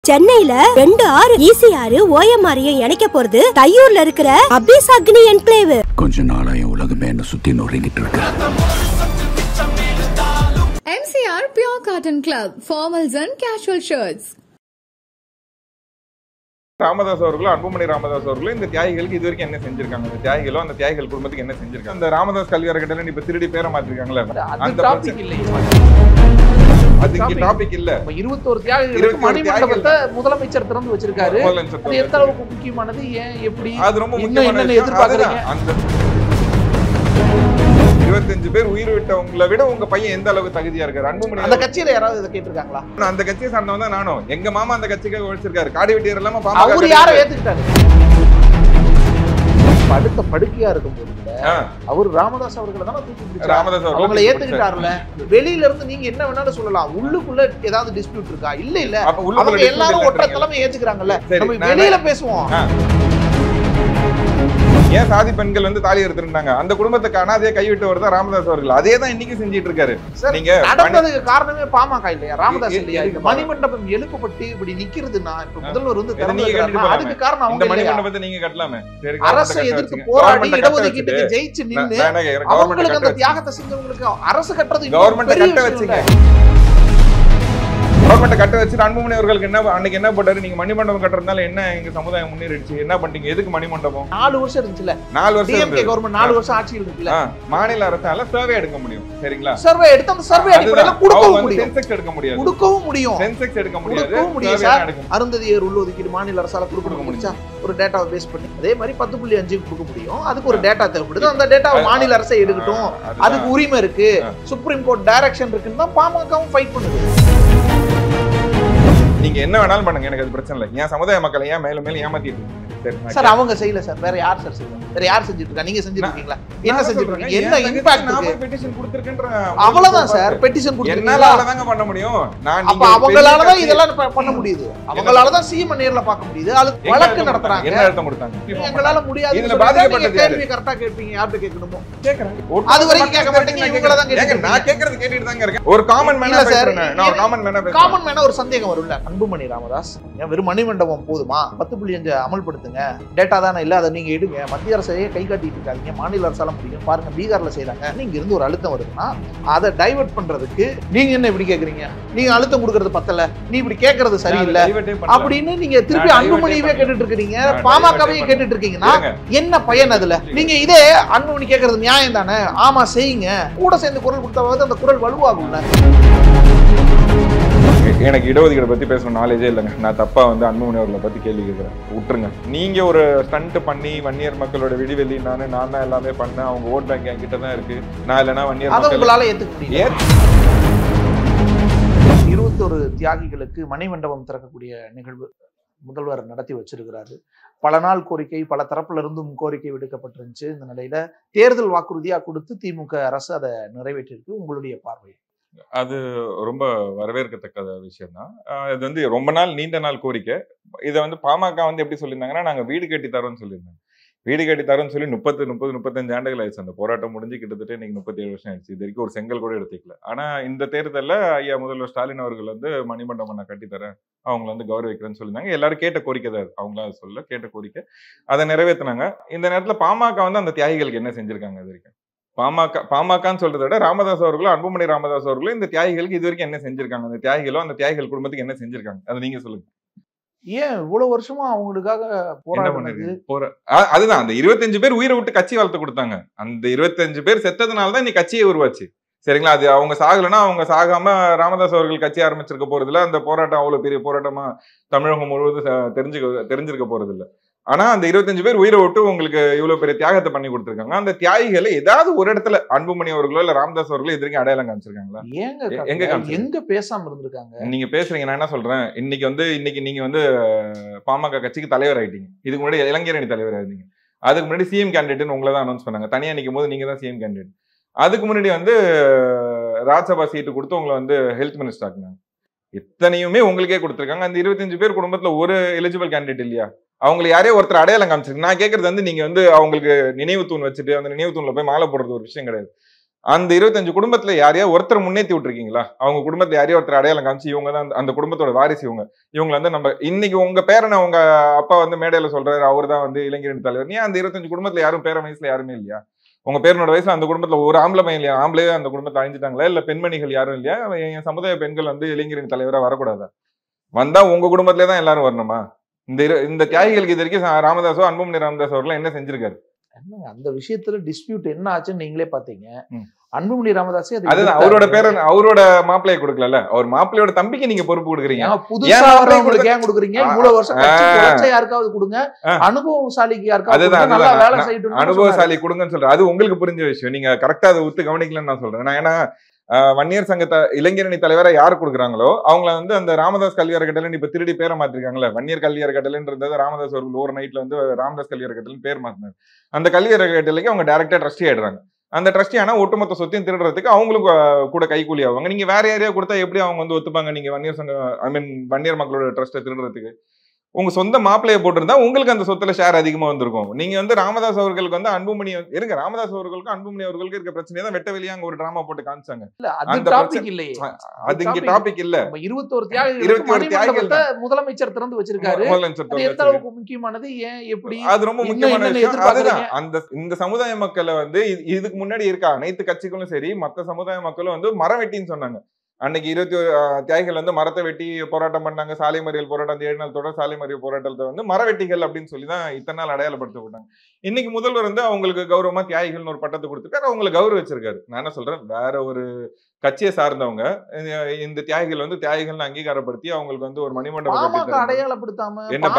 சென்னையில 2 ஆறு ஈசிஆர் ஓஎம்ஆரையும் இணைக்க போறது தையூர்ல இருக்கிற அபிஸ் அக்னி என்க்ளேவ். கொஞ்ச நாளா என் உலகமே என்ன சுத்தி நொறுங்கிட்டு இருக்கு. MCR Pure Cotton Club, formals and casual shirts. Ramadoss அவர்களும் அன்புமணி ராமதாஸ் அவர்களும் இந்த தியாகிகளுக்கு இது வரைக்கும் என்ன செஞ்சிருக்காங்க, இந்த தியாகிகளும் அந்த தியாகிகள் குடும்பத்துக்கு என்ன செஞ்சிருக்காங்க, அந்த ராமதாஸ் கல்வி அறக்கட்டளை இப்ப திருடி பேரை மாத்திருக்காங்கல்ல, அந்த டாபிக் இல்ல. அதுக்கு டாபிக் இல்ல. 21 தியாகிகளுக்கு மணிமண்டபத்தை முதலமைச்சர் திறந்து வச்சிருக்காரு. அது எந்த அளவுக்கு முக்கியமானது, ஏன் எப்படி, அது ரொம்ப முக்கியமான எதிர்பார்க்கறீங்க. அந்த 25 பேர் உயிர் விட்டவங்களை விட உங்க பையன் எந்த அளவுக்கு தகுதியா இருக்காரு? அன்புமணி அந்த கட்சியில யாராவது இதை கேட்டிருக்காங்களா? அந்த கட்சியை சார்ந்தவன் தான் நானும். எங்க மாமா அந்த கட்சிக்காக உழைச்சிருக்காரு. காடி வெட்டியர் இல்லாம அவரு யாரை ஏத்துக்கிட்டாரு? படுத்த படுக்கையா இருக்கும்போது அவர் ராமதாஸ் அவர்களை தானே தூக்கி பிடிச்சாரு. அவங்களை ஏத்துக்கிட்டாருல. வெளியில இருந்து நீங்க என்ன வேணாலும் சொல்லலாம், உள்ளுக்குள்ள ஏதாவது டிஸ்பியூட் இருக்கா? இல்ல இல்ல, அவங்க எல்லாரும் ஒற்றை தலைமை ஏத்துக்கிறாங்கல்ல. நம்ம வெளியில பேசுவோம். ஏன் சாதி பெண்கள் வந்து தாலி எடுத்துட்டாங்க, அந்த குடும்பத்துக்கு அனாதையை கைவிட்டு வருதா ராமதாஸ் அவர்கள். அதே தான் இன்னைக்கு செஞ்சிட்டு இருக்காரு. நீங்க நடந்ததுக்கு காரணமே பாமக இல்லையா, ராமதாஸ் இல்லையா? இந்த மணிமண்டபம் எழுப்பப்பட்டு இப்படி நிக்கிறதுனா இப்ப முதல்வர் வந்து அதுக்கு காரணம் அவங்க. மணிமண்டபத்தை நீங்க கட்டலாமே. அரசை எதிர்த்து போராடி இடஒதுக்கீட்டுக்கு ஜெயிச்சு நின்னு அவங்களுக்கு அந்த தியாகத்தை செஞ்சவங்களுக்கு அரசு கட்டுறது கவர்மெண்ட் கட்ட வச்சுங்க. கவர்மெண்ட் கட்ட வச்சுட்டு அன்புமணி அவர்களுக்கு என்ன அன்னைக்கு என்ன போட்டாரு? நீங்க மணிமண்டபம் கட்டுறதுனால என்ன எங்க சமுதாயம் முன்னேறிடுச்சு, என்ன பண்ணீங்க? எதுக்கு மணிமண்டபம்? 4 வருஷம் இருந்துச்சுல. 4 வருஷம் கவர்மெண்ட் 4 வருஷம் ஆட்சியில் இருக்குல்ல. மாநில அரசால சர்வே எடுக்க முடியும். சரிங்களா? சர்வே எடுத்து அந்த சர்வே அடிப்படையில கொடுக்கவும் முடியும். சென்செக்ஸ் எடுக்க முடியாது. கொடுக்கவும் முடியும். சென்செக்ஸ் எடுக்க முடியாது. சார் அருந்ததியர் உள்ஒதுக்கீடு மாநில அரசால கொடுக்க முடிச்சா ஒரு டேட்டாவை பேஸ் பண்ணி அதே மாதிரி 10.5 கொடுக்க முடியும். அதுக்கு ஒரு டேட்டா தேவைப்படுது. அந்த டேட்டாவை மாநில அரசே எடுக்கட்டும். அதுக்கு உரிமை இருக்கு. சுப்ரீம் கோர்ட் டைரக்ஷன் இருக்குன்னு தான் பாமகவும் ஃபைட் பண்ணுது. நீங்க என்ன வேணாலும் பண்ணுங்க, எனக்கு அது பிரச்சனை இல்லை. ஏன் சமுதாய மக்களை ஏன் மேலும் மேலும் ஏமாத்திட்டு இருக்கீங்க? சார் அவங்க செய்யல சார், வேற யார் சார் செய்யல? வேற யார் செஞ்சிட்டு இருக்கா? நீங்க செஞ்சிருக்கீங்களா? என்ன செஞ்சிருக்கீங்க? என்ன இம்பாக்ட் இருக்கு? பெட்டிஷன் கொடுத்திருக்கேன்ற அவ்வளவுதான் சார். பெட்டிஷன் கொடுத்திருக்கீங்க. என்னால தாங்க பண்ண முடியும். நான் அப்ப அவங்களால தான் இதெல்லாம் பண்ண முடியுது. அவங்களால தான் சீம நேர்ல பார்க்க முடியுது. அது வழக்கு நடத்துறாங்க. என்ன அர்த்தம் கொடுத்தாங்க? எங்களால முடியாது. இதுல பாதிக்கப்பட்ட கேள்வி கரெக்டா கேட்பீங்க. யார்ட்ட கேட்கணுமோ கேக்குறாங்க. அது வரைக்கும் கேட்க மாட்டீங்க. இவங்கள தான் கேக்குறீங்க. நான் கேக்குறது கேட்டிட்டு தாங்க இருக்கேன். ஒரு காமன் மேனா பேசுறேன். நான் காமன் மேனா பேசுறேன். காமன் மேனா ஒரு சந்தேகம் வரும்ல. அன்புமணி ராமதாஸ் வெறும் மணிமண்டபம் போதுமா? 10.5 அமல்படுத்துங்க. டேட்டா தானே இல்ல, அதை நீங்க எடுங்க. மத்திய அரசையே கை காட்டிட்டு இருக்காதீங்க. மாநில அரசால முடியும் பாருங்க. பீகார்ல செய்யறாங்க. நீங்க இருந்து ஒரு அழுத்தம் வருதுன்னா அதை டைவர்ட் பண்றதுக்கு நீங்க என்ன இப்படி கேக்குறீங்க? நீங்க அழுத்தம் கொடுக்கறது பத்தல, நீ இப்படி கேட்கறது சரியில்லை அப்படின்னு நீங்க திருப்பி அன்புமணியவே கேட்டுட்டு இருக்கீங்க, பாமகவையே கேட்டுட்டு இருக்கீங்கன்னா என்ன பயன் அதுல? நீங்க இதே அன்புமணி கேட்கறது நியாயம் தானே? ஆமா செய்யுங்க. கூட சேர்ந்து குரல் கொடுத்தாவது அந்த குரல் வலுவாகும்ல. எனக்கு இடஒதுக்கீடு பத்தி பேசணும் நாலேஜே இல்லைங்க. நான் தப்பா வந்து அன்புமணி அவர்களை பத்தி கேள்வி கேட்கிறேன். விட்டுருங்க. நீங்க ஒரு ஸ்டண்ட் பண்ணி வன்னியர் மக்களோட விடிவெளி நான் தான் எல்லாமே பண்ணேன், அவங்க ஓட் பேங்க் என்கிட்ட தான் இருக்கு, நான் இல்லைன்னா வன்னியர் உங்களால ஏத்துக்க முடியும். 21 தியாகிகளுக்கு மணிமண்டபம் திறக்கக்கூடிய நிகழ்வு முதல்வர் நடத்தி வச்சிருக்கிறாரு. பல நாள் கோரிக்கை, பல தரப்புல இருந்தும் கோரிக்கை விடுக்கப்பட்டிருந்துச்சு. இந்த நிலையில தேர்தல் வாக்குறுதியா கொடுத்து திமுக அரசு அதை நிறைவேற்றிருக்கு. உங்களுடைய பார்வை? அது ரொம்ப வரவேற்கத்தக்க விஷயம் தான். இது வந்து ரொம்ப நாள் நீண்ட நாள் கோரிக்கை. இதை வந்து பாமக வந்து எப்படி சொல்லியிருந்தாங்கன்னா, நாங்க வீடு கட்டி தரோம்னு சொல்லியிருந்தாங்க. வீடு கட்டி தரோம்னு சொல்லி 35 ஆண்டுகள் ஆயிடுச்சு. அந்த போராட்டம் முடிஞ்சு கிட்டத்தட்ட இன்னைக்கு 37 வருஷம் ஆயிடுச்சு. இது வரைக்கும் ஒரு செங்கல் கூட எடுத்துக்கல. ஆனா இந்த தேர்தலில் ஐயா முதல்வர் ஸ்டாலின் அவர்கள் வந்து மணிமண்டபம் நான் கட்டித்தரேன், அவங்களை வந்து கௌரவிக்கிறேன்னு சொல்லியிருந்தாங்க. எல்லாரும் கேட்ட கோரிக்கை தான். அவங்களாம் சொல்ல கேட்ட கோரிக்கை, அதை நிறைவேற்றினாங்க. இந்த நேரத்தில் பாமக வந்து அந்த தியாகிகளுக்கு என்ன செஞ்சிருக்காங்க? இது வரைக்கும் பாமகன்னு சொல்றதை விட ராமதாஸ் அவர்களும் அன்புமணி ராமதாஸ் அவர்களும் இந்த தியாகிகளுக்கு இது வரைக்கும் என்ன செஞ்சிருக்காங்க, அந்த தியாகிகளும் அந்த தியாகிகள் குடும்பத்துக்கு என்ன செஞ்சிருக்காங்க, அதை நீங்க சொல்லுங்க. ஏன் இவ்வளவு வருஷமா அவங்களுக்காக அதுதான் அந்த 25 பேர் உயிரை விட்டு கட்சி வளர்த்து கொடுத்தாங்க. அந்த 25 பேர் செத்ததுனாலதான் இன்னைக்கு கட்சியை உருவாச்சு. சரிங்களா? அது அவங்க சாகலைன்னா அவங்க சாகாம ராமதாஸ் அவர்கள் கட்சி ஆரம்பிச்சிருக்க போறதில்ல. அந்த போராட்டம் அவ்வளவு பெரிய போராட்டமா தமிழகம் முழுவதும் தெரிஞ்சிருக்க போறது இல்லை. ஆனா அந்த 25 பேர் உயிரை விட்டு உங்களுக்கு இவ்வளவு பெரிய தியாகத்தை பண்ணி கொடுத்திருக்காங்க. அந்த தியாகிகளை ஏதாவது ஒரு இடத்துல அன்புமணி அவர்களோ இல்ல ராமதாஸ் அவர்களோ இது வரைக்கும் அடையாளம் காமிச்சிருக்காங்களா? எங்க பேசாம இருந்திருக்காங்க? நீங்க பேசுறீங்க. நான் என்ன சொல்றேன், இன்னைக்கு நீங்க வந்து பாமக கட்சிக்கு தலைவர் ஆயிட்டீங்க. இதுக்கு முன்னாடி இளைஞர் அணி தலைவர் ஆயிருந்தீங்க. அதுக்கு முன்னாடி சிஎம் கேண்டிடேட்னு உங்களை தான் அனௌன்ஸ் பண்ணாங்க. தனியா நிற்கும் போது நீங்க தான் சிஎம் கேண்டிடேட். அதுக்கு முன்னாடி வந்து ராஜ்யசபா சீட்டு கொடுத்து உங்களை வந்து ஹெல்த் மினிஸ்டர் ஆக்குனாங்க. இத்தனையுமே உங்களுக்கே கொடுத்துருக்காங்க. அந்த 25 பேர் குடும்பத்துல ஒரு எலிஜிபிள் கேண்டிடேட் இல்லையா? அவங்களை யாரையோ ஒருத்தர் அடையாளம் காமிச்சிருக்கு. நான் கேட்கறது வந்து நீங்க வந்து அவங்களுக்கு நினைவு தூண் வச்சுட்டு அந்த நினைவு தூண்ல போய் மாலை போடுறது ஒரு விஷயம் கிடையாது. அந்த 25 குடும்பத்துல யாரையா ஒருத்தர் முன்னேற்றி விட்டுருக்கீங்களா? அவங்க குடும்பத்துல யாரையோ ஒருத்தர் அடையாளம் காமிச்சு இவங்க தான் அந்த குடும்பத்தோட வாரிசு, இவங்களை வந்து நம்ம இன்னைக்கு உங்க பேரனை உங்க அப்பா வந்து மேடையில சொல்றாரு அவர் தான் வந்து இளைஞரணி தலைவர். ஏன் அந்த 25 குடும்பத்துல யாரும் பேரன் வயசுல யாருமே இல்லையா? உங்க பேரனோட வயசுல அந்த குடும்பத்துல ஒரு ஆம்பளை பையன் இல்லையா? ஆம்பளையே அந்த குடும்பத்தை அழிஞ்சிட்டாங்களா? இல்ல பெண்மணிகள் யாரும் இல்லையா? என் சமுதாய பெண்கள் வந்து இளைஞரணி தலைவரா வரக்கூடாதா? வந்தா உங்க குடும்பத்திலே தான் எல்லாரும் வரணுமா? இந்த தியாகிகளுக்கு இது வரைக்கும் ராமதாஸோ அன்புமணி ராமதாஸ் அவர்கள் என்ன செஞ்சிருக்காரு? அந்த விஷயத்துல டிஸ்பியூட் என்ன ஆச்சுன்னு நீங்களே பாத்தீங்க. அன்புமணி ராமதாஸ் அதுதான் அவரோட பேரன் அவரோட மாப்பிள்ளையை கொடுக்கல, அவர் மாப்பிள்ளையோட தம்பிக்கு நீங்க பொறுப்பு கொடுக்குறீங்க. புதுசா வரவங்களுக்கு ஏன் கொடுக்குறீங்க? இவ்வளவு வருஷம் யாருக்காவது கொடுங்க, அனுபவசாலிக்கு யாருக்காவது வேலை செய்யட்டும், அனுபவசாலி கொடுங்கன்னு சொல்றேன். அது உங்களுக்கு புரிஞ்ச விஷயம், நீங்க கரெக்டா அதை ஒத்து கவனிக்கலன்னு நான் சொல்றேன். நான் ஏன்னா வன்னியர் சங்க இளைஞரணி தலைவரை யாரு கொடுக்குறாங்களோ அவங்கள வந்து அந்த ராமதாஸ் கல்வி அறக்கட்டளை இப்ப திருடி பேரை மாத்திருக்காங்கல்ல. வன்னியர் கல்வி அறக்கட்டளைன்றது ராமதாஸ் அவர்கள் ஒரு நைட்ல வந்து ராமதாஸ் கல்வி அறக்கட்டளை பேர் மாத்தினார். அந்த கல்வி அறக்கட்டளைக்கு அவங்க டைரக்டா ட்ரஸ்டி ஆயிடுறாங்க. அந்த ட்ரஸ்டி ஆனா ஒட்டுமொத்த சொத்தையும் திருடுறதுக்கு அவங்களுக்கு கூட கைக்கூலி ஆவாங்க. நீங்க வேற யாரையா கொடுத்தா எப்படி அவங்க வந்து ஒத்துப்பாங்க? நீங்க வன்னியர் சங்க வன்னியர் மக்களோட ட்ரஸ்ட்டை திருடுறதுக்கு உங்க சொந்த மாப்பிள்ளையை போட்டிருந்தா உங்களுக்கு அந்த சொத்துல ஷேர் அதிகமா வந்திருக்கும். நீங்க வந்து ராமதாஸ் அவர்களுக்கு வந்து அன்புமணி இருங்க, ராமதாஸ் அவர்களுக்கும் அன்புமணி அவர்களுக்கு இருக்க பிரச்சனையை தான் வெட்ட வெளியா அங்க ஒரு டிராமா போட்டு காமிச்சாங்க. அது இங்க டாபிக் இல்ல. 21 தியாகிகள் முதலமைச்சர் திறந்து வச்சிருக்காரு. எந்த அளவுக்கு முக்கியமானது, ஏன் எப்படி, அது ரொம்ப முக்கியமான விஷயம். அதுதான் இந்த சமுதாய மக்களை வந்து இதுக்கு முன்னாடி இருக்க அனைத்து கட்சிகளும் சரி மத்த சமுதாய மக்களும் வந்து மரம் வெட்டின்னு சொன்னாங்க. அன்னைக்கு 21 தியாகிகள் வந்து மரத்தை வெட்டி போராட்டம் பண்ணாங்க. சாலை மறியல் போராட்டம், 7 நாள் தொடர் சாலை மறியல் போராட்டத்தை வந்து மரவெட்டிகள் அப்படின்னு சொல்லி தான் இத்தனை நாள் அடையாளப்படுத்தப்பட்டாங்க. இன்னைக்கு முதல்வர் வந்து அவங்களுக்கு கௌரவமா தியாகிகள்னு ஒரு பட்டத்தை கொடுத்துருக்காரு, அவங்களை கௌரவிச்சிருக்காரு. நான் என்ன சொல்றேன், வேற ஒரு கட்சியை சார்ந்தவங்க இந்த தியாகிகள் வந்து தியாகிகள் அங்கீகாரப்படுத்தி அவங்களுக்கு வந்து ஒரு மணிமண்டபம் அடையாளப்படுத்தாம என்ன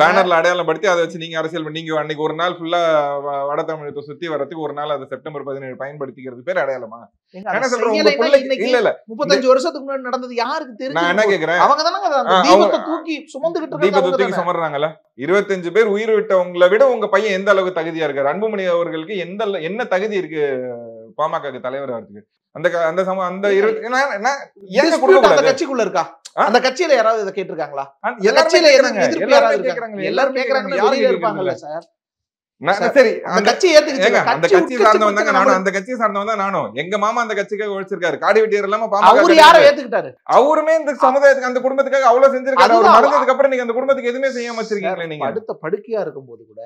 பேனர்ல அடையாளப்படுத்தி அதை வச்சு நீங்க அரசியல் நீங்க அன்னைக்கு ஒரு நாள் ஃபுல்லா வட தமிழகத்தை சுத்தி வரதுக்கு ஒரு நாள் அதை செப்டம்பர் 17 பயன்படுத்திக்கிறது பேர் அடையாளமா? என்ன சொல்றேன், இல்ல இல்ல 35 வருஷத்துக்கு முன்னாடி நடந்தது யாருக்கு தெரியும்? நான் என்ன கேக்குறேன், அவங்க தானங்க தீபத்தை தூக்கி சுமந்துகிட்டு சுமர்றாங்கல்ல. 25 பேர் உயிர் விட்டவங்களை விட உங்க பையன் எந்த அளவுக்கு தகுதியா இருக்காரு? அன்புமணி அவர்களுக்கு என்ன தகுதி இருக்கு பாமக தலைவர் ஆகிறதுக்கு? அந்த கட்சிக்குள்ள இருக்கா? அந்த கட்சியில யாராவது இதை கேட்டிருக்காங்களா? எல்லாரும் கேக்குறாங்க சார். சரி, அந்த கட்சியை சார்ந்தவன் தாங்க நானும். அந்த கட்சியை சார்ந்தவன் தான் நானும். எங்க மாமா அந்த கட்சிக்காக உழைச்சிருக்காரு. காடி வெட்டியர் இல்லாம ஏத்துக்கிட்டாரு. அவருமே இந்த சமுதாயத்துக்கு அந்த குடும்பத்துக்காக அவ்வளவு செஞ்சிருக்காரு. அவர் மறந்ததுக்கு அப்புறம் நீங்க அந்த குடும்பத்துக்கு எதுவுமே செய்யாம வச்சிருக்கீங்களே. நீங்க அடுத்த படுக்கையா இருக்கும் போது கூட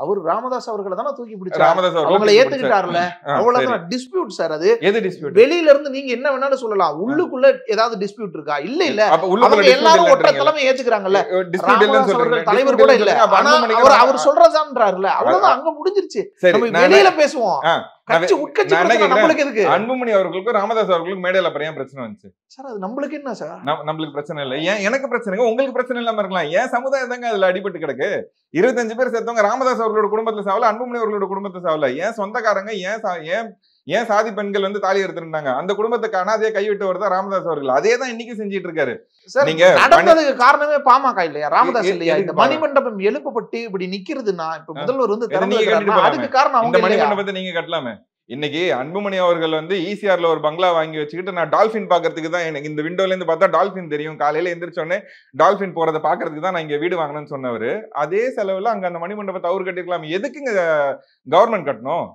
அவர் ராமதாஸ் அவர்களை தானே தூக்கி பிடிச்சாரு. ராமதாஸ் அவர்களை ஏத்துக்கிட்டாருல, அவ்வளவுதான் டிஸ்பியூட் சார். அது எது டிஸ்பியூட்? வெளியில இருந்து நீங்க என்ன வேணாலும் சொல்லலாம், உள்ளுக்குள்ள ஏதாவது டிஸ்பியூட் இருக்கா? இல்ல இல்ல, எல்லாரும் ஒற்றை தலைமை ஏத்துக்கிறாங்கல்ல. தலைவர் கூட இல்ல, அவர் சொல்றதான்றாருல, அவ்வளவுதான், அங்க முடிஞ்சிருச்சு. வெளியில பேசுவோம். அன்புமணி அவர்களுக்கும் ராமதாஸ் அவர்களுக்கும் மேடையில ஏன் பிரச்சனை வந்துச்சு சார்? அது நம்மளுக்கு என்ன சார்? நம்மளுக்கு பிரச்சனை இல்ல, ஏன் எனக்கு பிரச்சனைங்க, உங்களுக்கு பிரச்சனை இல்லாம இருக்கலாம். ஏன் சமுதாயம் தாங்க அதுல அடிபட்டு கிடக்கு. 25 பேர் சேர்த்தவங்க ராமதாஸ் அவர்களோட குடும்பத்துல சாவல, அன்புமணி அவர்களோட குடும்பத்தை சாவல. ஏன் சொந்தக்காரங்க ஏன் சாதி பெண்கள் வந்து தாலி எடுத்துருந்தாங்க? அந்த குடும்பத்துக்கு அனாதையா கைவிட்டு வருதா ராமதாஸ் அவர்கள். அதே தான் இன்னைக்கு செஞ்சிட்டு இருக்காரு. நீங்க நடந்ததுக்கு காரணமே பாமக இல்லையா, ராமதாஸ் இல்லையா? இந்த மணிமண்டபம் எழுப்பப்பட்டு இப்படி நிக்கிறதுன்னா இப்ப முதல்வர் வந்து அதுக்கு காரணம் இந்த மணிமண்டபத்தை நீங்க கட்டலாமே. இன்னைக்கு அன்புமணி அவர்கள் வந்து ஈசிஆர்ல ஒரு பங்களா வாங்கி வச்சுக்கிட்டு நான் டால்பின் பாக்குறதுக்கு தான், எனக்கு இந்த விண்டோல இருந்து பார்த்தா டால்பின் தெரியும், காலையில எந்திரிச்சோடனே டால்பின் போறதை பாக்குறதுக்கு தான் நான் இங்க வீடு வாங்கணும்னு சொன்னவரு. அதே செலவுல அங்க அந்த மணிமண்டபத்தை அவர் கட்டிருக்கலாம். எதுக்குங்க கவர்மெண்ட் கட்டணும்?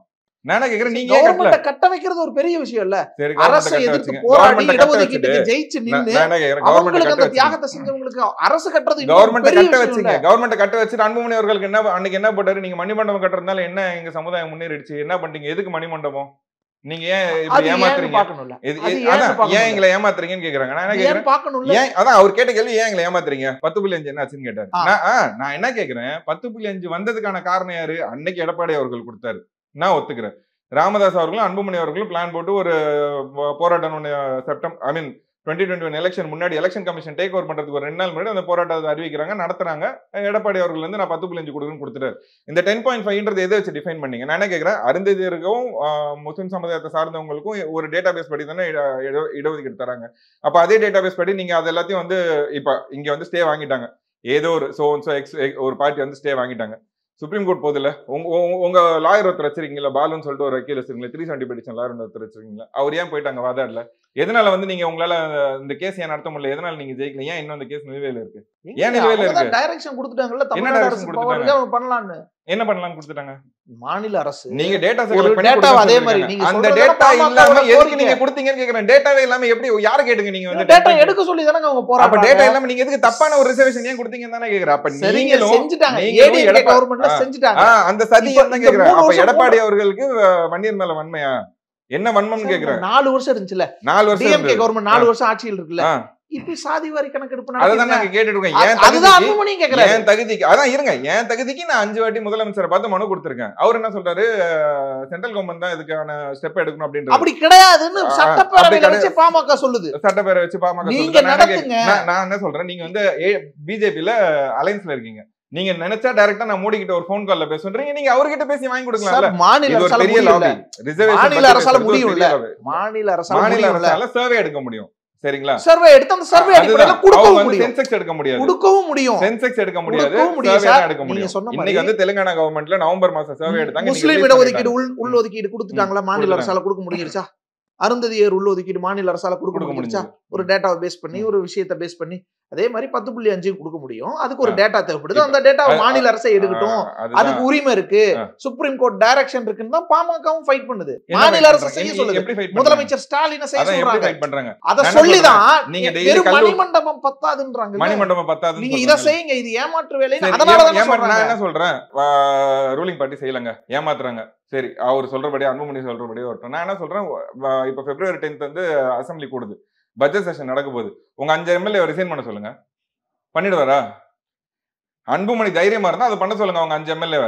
நான் கேக்குறேன், நீங்க கட்ட வைக்கிறது ஒரு பெரிய விஷயம் இல்ல. அரசு எதிர்த்து போராடி இடஒதுக்கீட்டுக்கு ஜெயிச்சு நின்னு அவங்களுக்கு அந்த தியாகத்தை செஞ்சவங்களுக்கு அரசு கட்டுறது கவர்மெண்ட் கட்ட வச்சுங்க. கவர்மெண்ட் கட்ட வச்சுட்டு அன்புமணி அவர்களுக்கு என்ன அன்னைக்கு என்ன போட்டாரு? நீங்க மணிமண்டபம் கட்டுறதுனால என்ன எங்க சமுதாயம் முன்னேறிடுச்சு? என்ன பண்றீங்க? எதுக்கு மணிமண்டபம்? நீங்க ஏன் இப்படி ஏமாத்துறீங்க? ஏன் எங்களை ஏமாத்துறீங்கன்னு கேக்குறாங்க. நான் என்ன கேக்குறேன், ஏன் அதான் அவர் கேட்ட கேள்வி, ஏன் எங்களை ஏமாத்துறீங்க? 10.5 என்ன ஆச்சுன்னு கேட்டாரு. நான் என்ன கேக்குறேன், 10.5 வந்ததுக்கான காரணம் யாரு? அன்னைக்கு எடப்பாடி அவர்கள் கொடுத்தாரு, நான் ஒத்துக்கிறேன். ராமதாஸ் அவர்களும் அன்புமணி அவர்களும் பிளான் போட்டு ஒரு போராட்டம் செப்டம்பர் 2021 எலெக்ஷன் முன்னாடி எலெக்ஷன் கமிஷன் டேக் ஓவர் பண்றதுக்கு ஒரு 2 நாள் முன்னாடி அந்த போராட்டத்தை அறிவிக்கிறாங்க, நடத்துறாங்க. எடப்பாடி அவர்கள் வந்து நான் 10.5 கொடுக்குன்னு கொடுத்துட்டாரு. இந்த 10.5 எதை வச்சு டிஃபைன் பண்ணீங்க? நான் என்ன கேட்கிறேன், அருந்ததியருக்கும் முஸ்லிம் சமுதாயத்தை சார்ந்தவங்களுக்கும் ஒரு டேட்டா பேஸ் படி தானே இடஒதுக்கீடு தராங்க. அப்ப அதே டேட்டா பேஸ் படி நீங்க அது எல்லாத்தையும் வந்து இப்ப இங்க வந்து ஸ்டே வாங்கிட்டாங்க. ஏதோ ஒரு ஒரு பார்ட்டி வந்து ஸ்டே வாங்கிட்டாங்க. சுப்ரீம் கோர்ட் போதில்ல, உங்க லாயர் ஒருத்தர் வச்சிருக்கீங்களா, பாலுன்னு சொல்லிட்டு ஒரு வக்கீல் வச்சிருக்கீங்களா, 370 பெட்டிஷன் லாயர் ஒருத்தர் வச்சிருக்கீங்களா, அவர் ஏன் போயிட்டாங்க வாதாடல? எதனால வந்து நீங்க உங்களால இந்த கேஸ் ஏன் நடத்த முடியல? எதனால நீங்க ஜெயிக்கல? ஏன் இன்னும் இந்த கேஸ் நிலுவையில இருக்கு? ஏன் நிலுவையில இருக்கு? டைரக்ஷன் கொடுத்துட்டாங்கல்ல தமிழ்நாடு அரசு பவர்ல அவங்க பண்ணலாம்னு. என்ன பண்ணலாம் கொடுத்துட்டாங்க? மாநில அரசு நீங்க டேட்டா ஒரு டேட்டா அதே மாதிரி நீங்க அந்த டேட்டா இல்லாம எதுக்கு நீங்க கொடுத்தீங்கன்னு கேக்குறேன். டேட்டாவே இல்லாம எப்படி யாரை கேட்டுங்க நீங்க வந்து டேட்டா எடுக்க சொல்லி தானங்க அவங்க போறாங்க. அப்ப டேட்டா இல்லாம நீங்க எதுக்கு தப்பான ஒரு ரிசர்வேஷன் ஏன் கொடுத்தீங்கன்னு தானே கேக்குறேன். அப்ப நீங்களும் செஞ்சுட்டாங்க. ஏடிஎம்கே கவர்மெண்ட்ல செஞ்சுட்டாங்க. அந்த சதி என்ன கேக்குறேன். அப்ப எடப்பாடி அவர்களுக்கு வன்னியர் மேல வன்மையா என்ன வன்மம்னு கேக்குறேன். 4 வருஷம் இருந்துச்சுல 4 வருஷம் டிஎம்கே கவர்மெண்ட் 4 வருஷம் ஆட்சியில் இருக்குல்ல. இப்ப சாதி வாரி கணக்கெடுப்பு நடக்குது. அதான் நாங்க கேட்டுட்டு இருக்கோம். ஏன் தகுதிக்கு அதான் இருங்க. ஏன் தகுதிக்கு நான் 5 வாட்டி முதலமைச்சரை பார்த்து மனு கொடுத்திருக்கேன். அவர் என்ன சொல்றாரு? சென்ட்ரல் கவர்மெண்ட் தான் இதுக்கான ஸ்டெப் எடுக்கணும் அப்படின்றது. அப்படி கிடையாதுன்னு சட்டப்பேரவையில வச்சு பாமக சொல்லுது. சட்டப்பேரவை வச்சு பாமக நீங்க நடத்துங்க. நான் என்ன சொல்றேன், நீங்க வந்து பிஜேபில அலைன்ஸ்ல இருக்கீங்க. நீங்க நினைச்சா டைரக்டா நான் மோடி கிட்ட ஒரு போன் கால்ல பேசுறீங்க. நீங்க அவர்கிட்ட பேசி வாங்கி கொடுக்கலாம்ல. மாநில அரசால பெரிய லாபி மாநில அரசால முடியும்ல. மாநில அரசால சர்வே எடுக்க முடியும். சரிங்களா? சர்வே எடுத்து அந்த சர்வே அடிப்படையில கொடுக்கவும் முடியும். சென்செக்ஸ் எடுக்க முடியாது. கொடுக்கவும் முடியும். சென்செக்ஸ் எடுக்க முடியாது. சர்வே எடுக்க முடியும். இன்னைக்கு வந்து தெலுங்கானா கவர்மெண்ட்ல நவம்பர் மாசம் சர்வே எடுத்தாங்க. முஸ்லிம் இட ஒதுக்கீடு உள் ஒதுக்கீடு கொடுத்துட்டாங்களா? மாநில அரசால கொடுக்க முடிஞ்சிருச்சா? அருந்ததியர் உள்ள ஒதுக்கீடு மாநில அரசால கொடுக்க முடிஞ்சிருச்சா? ஒரு டேட்டாவை பேஸ் பண்ணி ஒரு விஷயத்தை பேஸ் பண்ணி அதே மாதிரி 10.5 கொடுக்க முடியும். அதுக்கு ஒரு டேட்டா தேவைப்படுது. அந்த டேட்டாவை மாநில அரசை எடுக்கட்டும். அதுக்கு உரிமை இருக்கு. சுப்ரீம் கோர்ட் டைரக்ஷன் இருக்குன்னு தான் பாமகவும் ஃபைட் பண்ணுது. மாநில அரசு செய்ய சொல்லுது. முதலமைச்சர் ஸ்டாலின் செய்ய சொல்றாங்க. அத சொல்லிதான் நீங்க வெறும் மணிமண்டபம் பத்தாதுன்றாங்க. மணிமண்டபம் பத்தாது. நீங்க இத செய்யுங்க. இது ஏமாற்று வேலை. அதனால நான் என்ன சொல்றேன், ரூலிங் பார்ட்டி செய்யலங்க, ஏமாத்துறாங்க. சரி, அவர் சொல்றபடி அன்புமணி சொல்றபடி வரட்டும். நான் என்ன சொல்றேன், இப்ப February 10th வந்து அசம்பிளி கூடுது, பட்ஜெட் செஷன் நடக்க போகுது. உங்க 5 எம்எல்ஏ ரிசைன் பண்ண சொல்லுங்க. பண்ணிடுவாரா? அன்புமணி தைரியமா இருந்தா அதை பண்ண சொல்லுங்க. அவங்க 5 எம்எல்ஏ